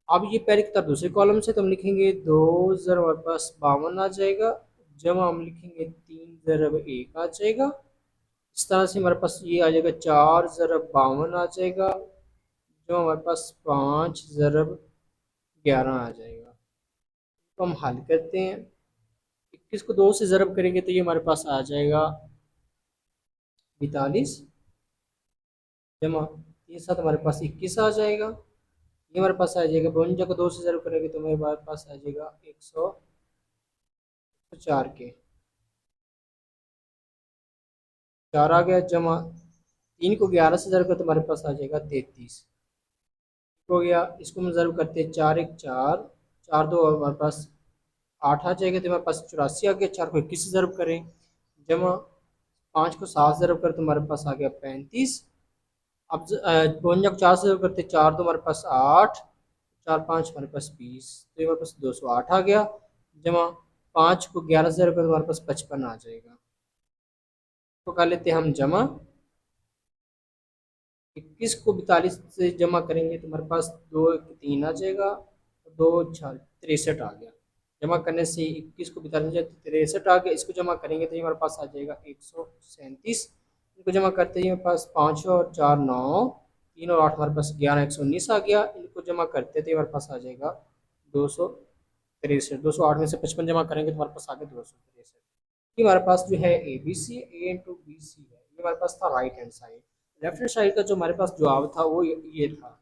Speaker 1: अब ये पहले की तरफ दूसरे कॉलम से तो हम लिखेंगे 2 ज़रब हमारे पास 52 आ जाएगा, जमा हम लिखेंगे 3 ज़रब 1 आ जाएगा। इस तरह से हमारे पास ये आ जाएगा 4 ज़रब 52 आ जाएगा, जो हमारे पास 5 ज़रब 11 आ जाएगा। तो हम हल करते हैं। 21 को 2 से ज़रब करेंगे तो ये हमारे पास आ जाएगा 42 जमा 3 7 हमारे पास 21 आ जाएगा। ये हमारे पास आ जाएगा 52 को 2 से ज़रब करेंगे तो हमारे पास आ जाएगा 104 के 4 आ गया, जमा 3 को 11 से ज़रब कर तो हमारे पास आ जाएगा 33 हो गया। इसको हम ज़रब करते हैं 4 1 4 4 2 हमारे पास 8 आ जाएगा, तो हमारे पास 84 आ गया। 4 को 21 से ज़रब करें, जमा 5 को 7 ज़रब कर तो हमारे पास आ गया 35। अब 52 को 4 से ज़रब करते 4 तो हमारे पास 8 4 5 हमारे पास 20, तो ये हमारे पास 208 आ गया, जमा 5 को 11 से ज़रब कर तो हमारे पास 55 आ जाएगा। तो कर लेते हैं हम जमा 21 को 42 से जमा करेंगे तो हमारे पास 2 3 आ जाएगा, 2 6 63 आ गया। जमा करने से 21 को 42 से 63 आ गया। इसको जमा करेंगे तो ये हमारे पास आ जाएगा 137। इसको जमा करते ही हमारे पास 5 और 4 9 3 और 8 हमारे पास 11 119 आ गया। इनको जमा करते तो हमारे पास आ जाएगा 263। 208 में से 55 जमा करेंगे तो हमारे पास आ गया 263। ये हमारे पास जो है A B C A into B C है, ये हमारे पास था right hand side. Left hand side का जो हमारे पास जवाब था वो ये था,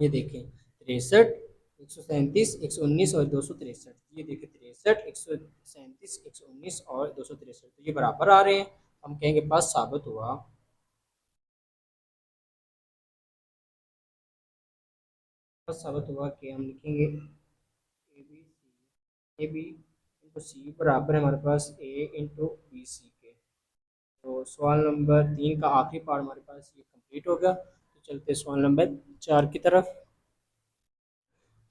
Speaker 1: ये देखें 63 137 119 और 263। ये देखें 63 137 119 और 263, तो ये बराबर आ रहे हैं। हम कहेंगे पास साबित हुआ। पास साबित हुआ कि हम लिखेंगे ए बी इंटू सी बराबर है हमारे पास ए इंटू बी सी के। तो सवाल नंबर 3 का आखिरी पार्ट हमारे पास ये कंप्लीट हो गया। तो चलते सवाल नंबर 4 की तरफ।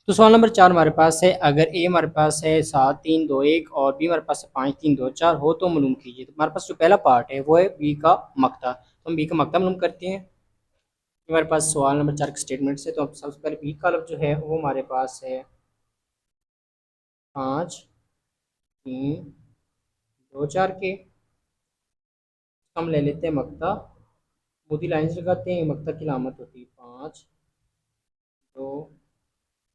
Speaker 1: तो सवाल नंबर 4 हमारे पास है, अगर ए हमारे पास है 7 3 2 1 और बी हमारे पास है 5 3 2 4 हो तो मालूम कीजिए। तो हमारे पास जो पहला पार्ट है वो है बी का मक्ता, तो हम बी का मक्ता मालूम करते हैं। हमारे पास सवाल नंबर 4 के स्टेटमेंट से, तो अब सबसे पहले बी का जो है वो हमारे पास है 5 3 2 4 के। हम ले लेते हैं मक्ता, मोटी लाइन से लगाते हैं, मक्ता की लामत होती है 5 2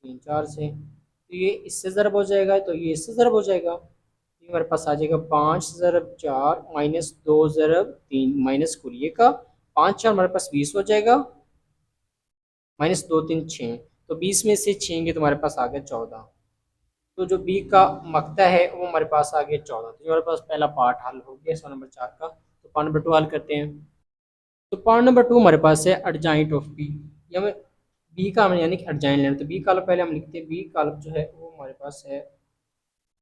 Speaker 1: 3 4 से। तो ये इससे ज़रब हो जाएगा, तो ये इससे ज़रब हो जाएगा। ये हमारे पास आ जाएगा 5 ज़रब 4 माइनस 2 ज़रब 3 माइनस कुरिये का 5 4 हमारे पास 20 हो जाएगा, माइनस 2 3 6। तो 20 में से छेंगे तो हमारे पास आ गया 14। तो जो बी का मक्ता है वो हमारे पास आ गया 14। तो हमारे पास पहला पार्ट हल हो गया सवाल नंबर 4 का। तो पार्ट नंबर 2 हल करते हैं। तो पार्ट नंबर 2 हमारे पास है एडजाइंट ऑफ बी। ये हमें बी का हमें यानी कि एडजाइंट लेना। तो बी का पहले हम लिखते हैं, बी का जो है वो हमारे पास है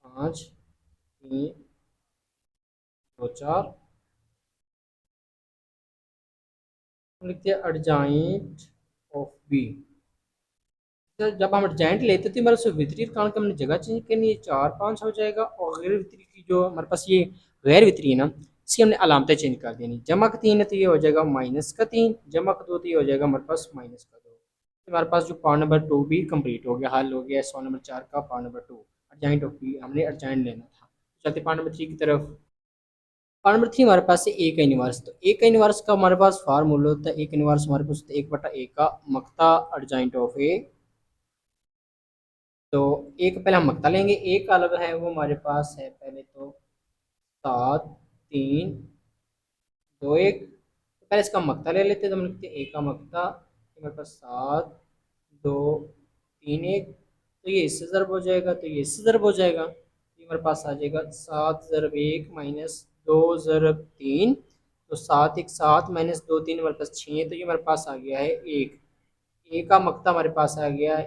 Speaker 1: 5 3 2 4। हम लिखते हैं एडजाइंट ऑफ बी। तो जब हम एडजाइंट लेते थे हमारे से वितरित कारण की हमने जगह चेंज करनी है, 4 5 हो जाएगा। और गैर वितरित की जो हमारे पास ये गैर वितरी है ना, इसकी हमने अलामतें चेंज कर देनी। जमा का 3 है तो ये हो जाएगा -3, जमा का 2 तो ये हो जाएगा हमारे पास -2। तो हमारे पास जो पार्ट नंबर 2 भी कंप्लीट हो गया, हल हो गया सवाल नंबर 4 का part number 2। Adjoint of B हमने एडजाइंट लेना था। चलते पार्ट नंबर 3 की तरफ। पार्ट नंबर 3 हमारे पास है ए का इनवर्स। तो ए का इनवर्स का हमारे पास फार्मूला होता है, ए का इनवर्स हमारे पास होता है 1/a का मक्ता एडजाइंट ऑफ ए। तो एक पहले हम मक्ता लेंगे, एक का अलग है वो हमारे पास है पहले तो 7 3 2 1। तो पहले इसका मक्ता ले लेते हैं, तो हम लिखते हैं एक का मक्ता हमारे पास 7 2 3 1। तो ये इससे ज़रब हो जाएगा, तो ये इससे ज़रब हो जाएगा। तो हमारे पास आ जाएगा 7 ज़रब 1 माइनस 2 ज़रब 3। तो 7 1 7 माइनस 2 3 हमारे पास 6। तो ये हमारे पास आ गया है 1। ए का मक्ता हमारे पास आ गया है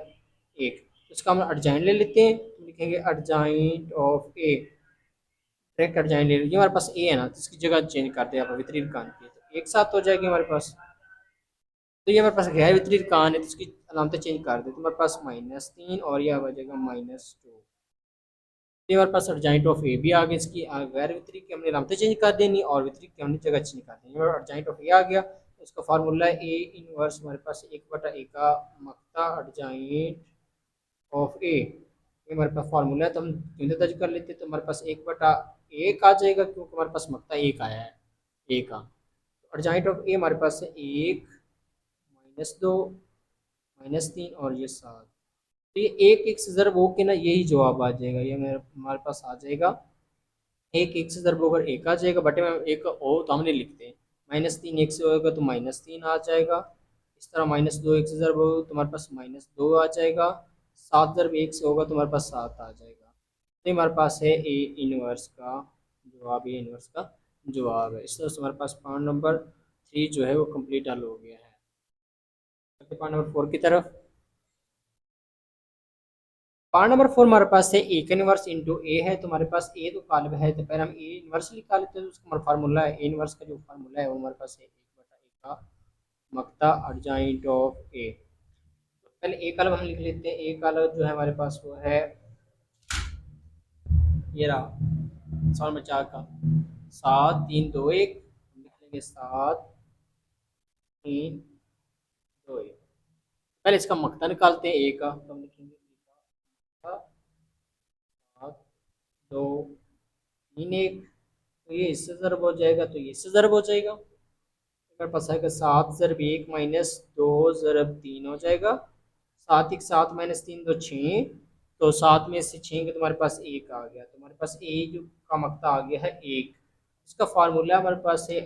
Speaker 1: 1। तो इसका हम अर्जाइन ले लेते हैं, तो लिखेंगे अर्जाइंट ऑफ ए। डायरेक्ट अर्जाइन ले लीजिए, हमारे पास ए है ना तो इसकी जगह चेंज कर दे आप वितरित कान की, तो एक साथ हो जाएगी हमारे पास। तो ये हमारे पास गैर वितरित कान है तो इसकी अलामतें चेंज कर दे, तो हमारे पास -3 और यह हो जाएगा -2। तो ये हमारे पास अर्जाइंट ऑफ ए भी आ गया। इसकी गैर वितरित की हमने अलामतें चेंज कर देनी और वितरित की हमने जगह चेंज कर देनी। अर्जाइंट ऑफ ए आ गया, तो इसका फार्मूला है ए इनवर्स हमारे पास 1/a का मक्ता अर्जाइंट ऑफ ए। ये हमारे पास फार्मूला है, तो हम गिनते दर्ज कर लेते हैं। तो हमारे पास 1/1 आ जाएगा क्योंकि हमारे पास मक्ता 1 आया है ए का। अर्जाइंट ऑफ ए हमारे पास है 1 -2 -3 और ये 7। तो ये एक एक से ज़रब हो के ना यही जवाब आ जाएगा, ये मेरे हमारे पास आ जाएगा। एक एक से ज़रब होकर एक आ जाएगा, बटे में एक हो तो हमने लिखते हैं। -3 एक से होगा तो -3 आ जाएगा। इस तरह -2 एक से ज़रब हो तो हमारे पास -2 आ जाएगा। 7 ज़रब 1 से होगा तो हमारे पास 7 आ जाएगा। तो हमारे पास है ए इनवर्स का जवाब, ए इनवर्स का जवाब है। इस तरह से हमारे पास पार्ट नंबर 3 जो है वो कंप्लीट हल हो गया है। पार्ट नंबर 4 की तरफ। पार्ट नंबर 4 हमारे पास है ए का इनवर्स इंटू ए है। तो हमारे पास ए तो काल्ब है, तो पहले हम ए इनवर्स निकाल लेते हैं। तो उसका हमारा फार्मूला है, ए इनवर्स का जो फार्मूला है वो हमारे पास है 1/a का मक्ता अर्जाइंट ऑफ ए। पहले ए कालम हम लिख लेते हैं। ए कालम जो है हमारे पास वो है ये रहा सवाल में 4 का 7 3 2 1। लिख लेंगे 7 3 2 1। पहले इसका मक्ता निकालते हैं ए का, तो हम लिखेंगे ए का 7 2 3 1। तो ये इससे ज़रब हो जाएगा, तो ये इससे ज़रब हो जाएगा। मेरे पास आएगा 7 × 1 - 2 × 3 हो जाएगा। 7 × 7 - 3 तो 6, तो 7 में से 6 के तुम्हारे पास 1 आ गया, तुम्हारे पास ए जो का मक्ता आ गया है 1। इसका फार्मूला हमारे पास है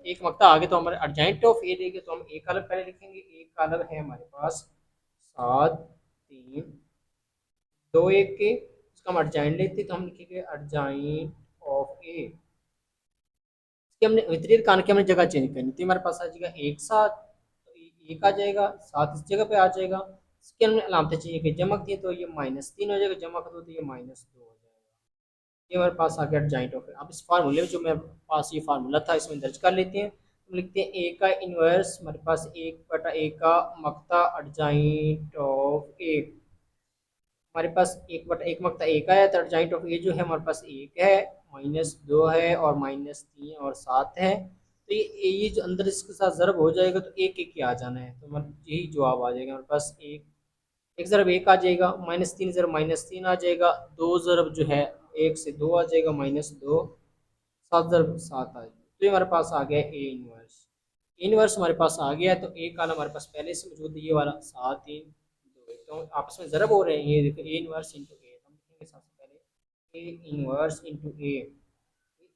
Speaker 1: एक मक्ता आ गया तो हमारे अर्जेंट ऑफ ए देंगे तो हम ए का अलग पहले लिखेंगे। ए का अलग है हमारे पास 7 3 2 1 के, इसका हम अर्जेंट लेते तो हम लिखेंगे अर्जेंट ऑफ ए। कि हमने वितरित कान की हमने जगह चेंज करनी थी, हमारे पास आ जाएगा 1 7, तो एक आ जाएगा 7 इस जगह पे आ जाएगा। इसकी हमने अलामतें चाहिए कि जमक दी तो ये -3 हो जाएगा, जमक दो तो ये -2 हो जाएगा। ये हमारे पास आ गया जॉइंट ऑफ। अब इस फार्मूले में जो मेरे पास ये फार्मूला था इसमें दर्ज कर लेते हैं। हम लिखते हैं ए का इनवर्स हमारे पास 1/a का मक्ता अर्जाइंट ऑफ ए। हमारे पास 1/1 मक्ता एक आया तो अर्जाइंट ऑफ ए जो है हमारे पास 1 है, -2 है और -3 और 7 है। तो ये जो अंदर इसके साथ ज़रब हो जाएगा तो एक एक ही आ जाना है, तो हमारा यही जवाब आ जाएगा हमारे पास। एक एक ज़रब एक आ जाएगा, -3 ज़रब -3 आ जाएगा, 2 ज़रब जो है 1 से 2 आ जाएगा -2, 7 ज़रब 7 आ जाएगा। तो ये हमारे पास आ गया ए इनवर्स। इनवर्स हमारे पास आ गया तो ए कॉलम हमारे पास पहले से मौजूद है, ये वाला 7 3 2 1, तो आपस में ज़रब हो रहे हैं। ये देखो ए इनवर्स इंटू ए, हम लिखेंगे सबसे पहले A inverse into A.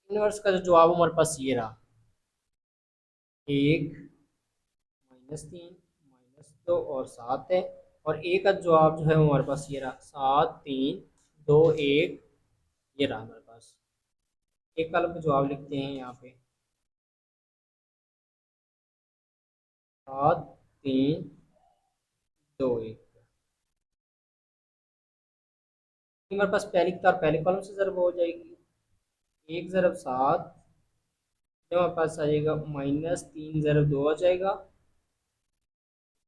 Speaker 1: Inverse का जो जवाब हमारे पास ये रहा 1 -3 -2 और 7 है, और ए का जवाब जो है वो हमारे पास ये रहा 7 3 2 1, ये रहा हमारे पास। एक कॉलम का जवाब लिखते हैं यहाँ पे 7 3 2 1। हमारे पास पहली किताब पहले कॉलम से ज़रब हो जाएगी, 1 ज़रब 7 जब हमारे पास आ जाएगा -3 ज़रब 2 आ जाएगा।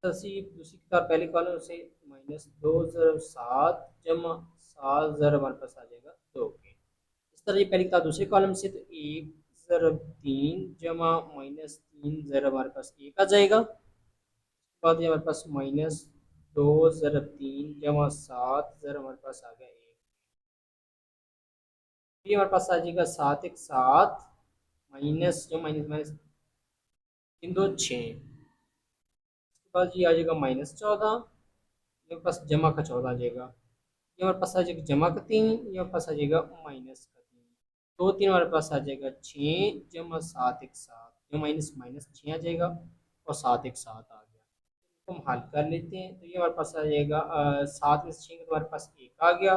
Speaker 1: दूसरी किताब पहले कॉलम से -2 ज़रब 7 जमा 7 ज़रब हमारे पास आ जाएगा 2 के। इस तरह ये पहली किताब दूसरे कॉलम से तो 1 ज़रब 3 जमा -3 ज़रब हमारे पास 1 आ जाएगा। उसके बाद ये हमारे पास -2 ज़रब 3 जमा 7 ज़रब हमारे पास आ गया 1। ये हमारे पास आ जाएगा 7 1 7 माइनस जो माइनस माइनस 3 2 6। इसके बाद ये आ जाएगा -14, मेरे पास जमा का 14 आ जाएगा। ये हमारे पास आ जाएगा जमा का 3, ये हमारे पास आ जाएगा माइनस का 3। 2 3 हमारे पास आ जाएगा 6 जमा 7 1 7, जो माइनस माइनस 6 आ जाएगा और 7 1 7 आ गया। तो हम हल कर लेते हैं तो ये हमारे पास आ जाएगा 7 में से 6 का तुम्हारे पास 1 आ गया,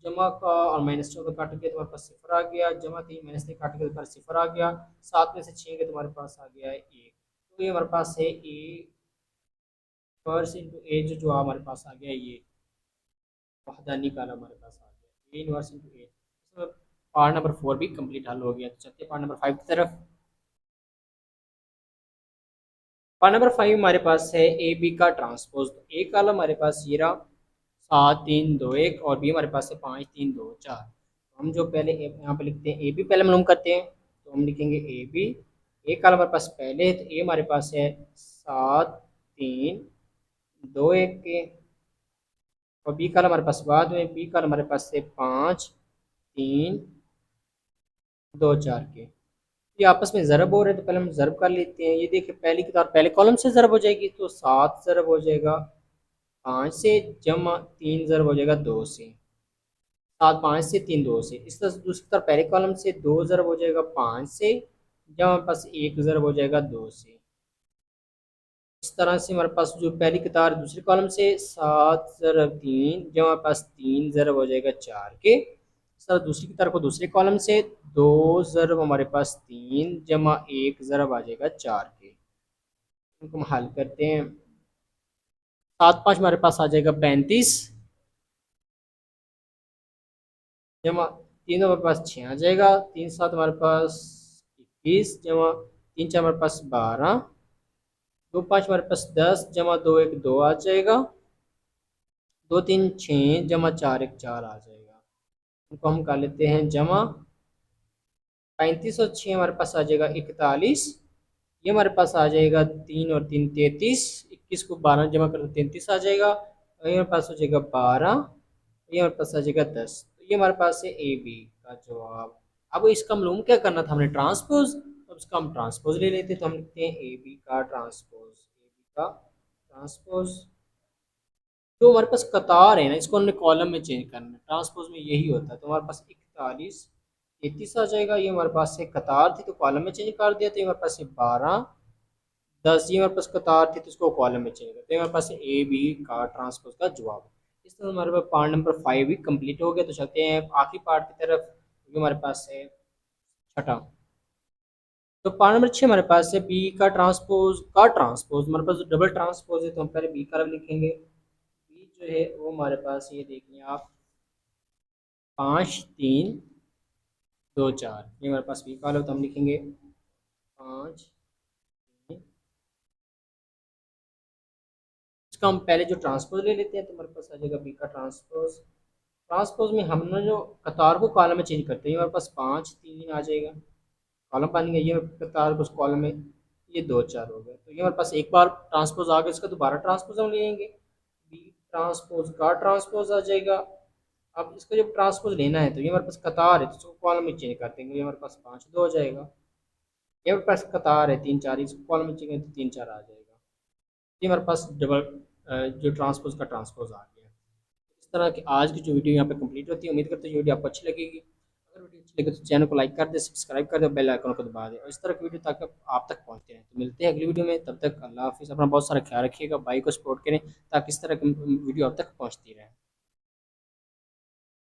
Speaker 1: जमा का और -14 काट के तुम्हारे पास 0 आ गया, जमा 3 -3 काट के तुम्हारे 0 आ गया, 7 में से 6 के तुम्हारे पास आ गया है 1। तो ये हमारे पास है ए वर्स इंटू ए, जो जवाब हमारे पास आ गया ये वहदानी का हमारे पास आ गया ए इनवर्स इंटू ए। इसमें पार्ट नंबर 4 भी कंप्लीट हल हो गया। तो चलते हैं पार्ट नंबर 5 की तरफ। पार्ट नंबर 5 हमारे पास है ए बी का ट्रांसपोज। ए कॉलम हमारे पास ये रहा 7 3 2 1 और बी हमारे पास है 5 3 2 4। हम जो पहले यहाँ पे लिखते हैं ए बी पहले मालूम करते हैं, तो हम लिखेंगे ए बी। ए कॉलम हमारे पास पहले है तो ए हमारे पास है 7 3 2 1 के, और बी कॉलम हमारे पास बाद में, बी कॉलम हमारे पास है 5 3 2 4 के। ये आपस में ज़रब हो रहे हैं तो पहले हम ज़रब कर लेते हैं। ये देखिए पहली किताब पहले कॉलम से ज़रब हो जाएगी तो 7 ज़रब हो जाएगा 5 से, जमा 3 ज़रब हो जाएगा 2 से, 7 5 से 3 2 से। इस तरह से दूसरी तरफ पहले कॉलम से 2 ज़रब हो जाएगा 5 से, जब हमारे पास 1 ज़रब हो जाएगा 2 से। इस तरह से हमारे पास जो पहली किताब दूसरे कॉलम से 7 ज़रब 3, जब हमारे पास 3 ज़रब हो जाएगा 4 के। इस तरह दूसरी किताब को दूसरे कॉलम से 2 ज़रब हमारे पास 3 जमा 1 ज़रब आ जाएगा 4 के। इनको हम हल करते हैं। 7 5 हमारे पास आ जाएगा 35, जमा 3 हमारे पास 6 आ जाएगा, 3 7 हमारे पास 21, जमा 3 4 हमारे पास 12, 2 5 हमारे पास 10, जमा 2 1 2 आ जाएगा, 2 3 6 जमा 4 1 4 आ जाएगा। इनको हम कर लेते हैं जमा। 35 और 6 हमारे पास आ जाएगा 41, ये हमारे पास आ जाएगा 3 और 3 33, 21 को 12 जमा कर 33 आ जाएगा, और ये हमारे पास हो जाएगा 12, ये हमारे पास आ जाएगा 10। तो ये हमारे पास है ए बी का जवाब। अब इसका मालूम क्या करना था हमने ट्रांसपोज, तो अब इसका हम ट्रांसपोज ले लेते हैं, तो हम लिखते हैं ए बी का ट्रांसपोज, ए बी का ट्रांसपोज। जो हमारे पास कतार है ना, इसको हमने कॉलम में चेंज करना है, ट्रांसपोज में यही होता है। तो हमारे पास 41 33 आ जाएगा। ये हमारे पास से कतार थी तो कॉलम में चेंज कर दिया, तो ये हमारे पास से 12 10, ये हमारे पास कतार थी तो इसको कॉलम में चेंज करते हैं, हमारे पास ए बी का ट्रांसपोज का जवाब है। इस तरह हमारे पास पार्ट नंबर 5 भी कंप्लीट हो गया। तो चलते हैं आखिरी पार्ट की तरफ, जो हमारे पास है छठा। तो पार्ट नंबर 6 हमारे पास है बी का ट्रांसपोज हमारे पास डबल ट्रांसपोज है, तो हम पहले बी का लिखेंगे। बी जो है वो हमारे पास ये देख लें आप, 5 3 2 4, ये हमारे पास बी का तो हम लिखेंगे 5 3। इसका हम पहले जो ट्रांसपोज ले लेते हैं, तो हमारे पास आ जाएगा बी का ट्रांसपोज। ट्रांसपोज में हमने जो कतार को कॉलम में चेंज करते हैं, हमारे पास 5 3 आ जाएगा, कॉलम पानी है ये कतार को कॉलम में, ये 2 4 हो गया। तो ये हमारे पास एक बार ट्रांसपोज आ गया, इसका दोबारा ट्रांसपोज हम लेंगे, बी ट्रांसपोज का ट्रांसपोज आ जाएगा। अब इसका जब ट्रांसपोज लेना है, तो ये हमारे पास कतार है तो इसको कॉलम में चेंज कर देंगे, ये हमारे पास 5 2 हो जाएगा। ये हमारे पास कतार है 3 4, इसको कॉलम में चेंज तो 3 4 आ जाएगा। ये हमारे पास डबल जो ट्रांसपोज का ट्रांसपोज आ गया। इस तरह की आज की जो वीडियो यहाँ पे कंप्लीट होती है। उम्मीद करते हैं ये वीडियो आपको अच्छी लगेगी। अगर वीडियो अच्छी लगे तो चैनल को लाइक कर दे, सब्सक्राइब कर दे, बेल आइकन को दबा दे, और इस तरह की वीडियो ताकि आप तक पहुँचते हैं। तो मिलते हैं अगली वीडियो में, तब तक अल्लाह हाफिज़। अपना बहुत सारा ख्याल रखिएगा, भाई को सपोर्ट करें ताकि इस तरह की वीडियो आप तक पहुँचती रहे।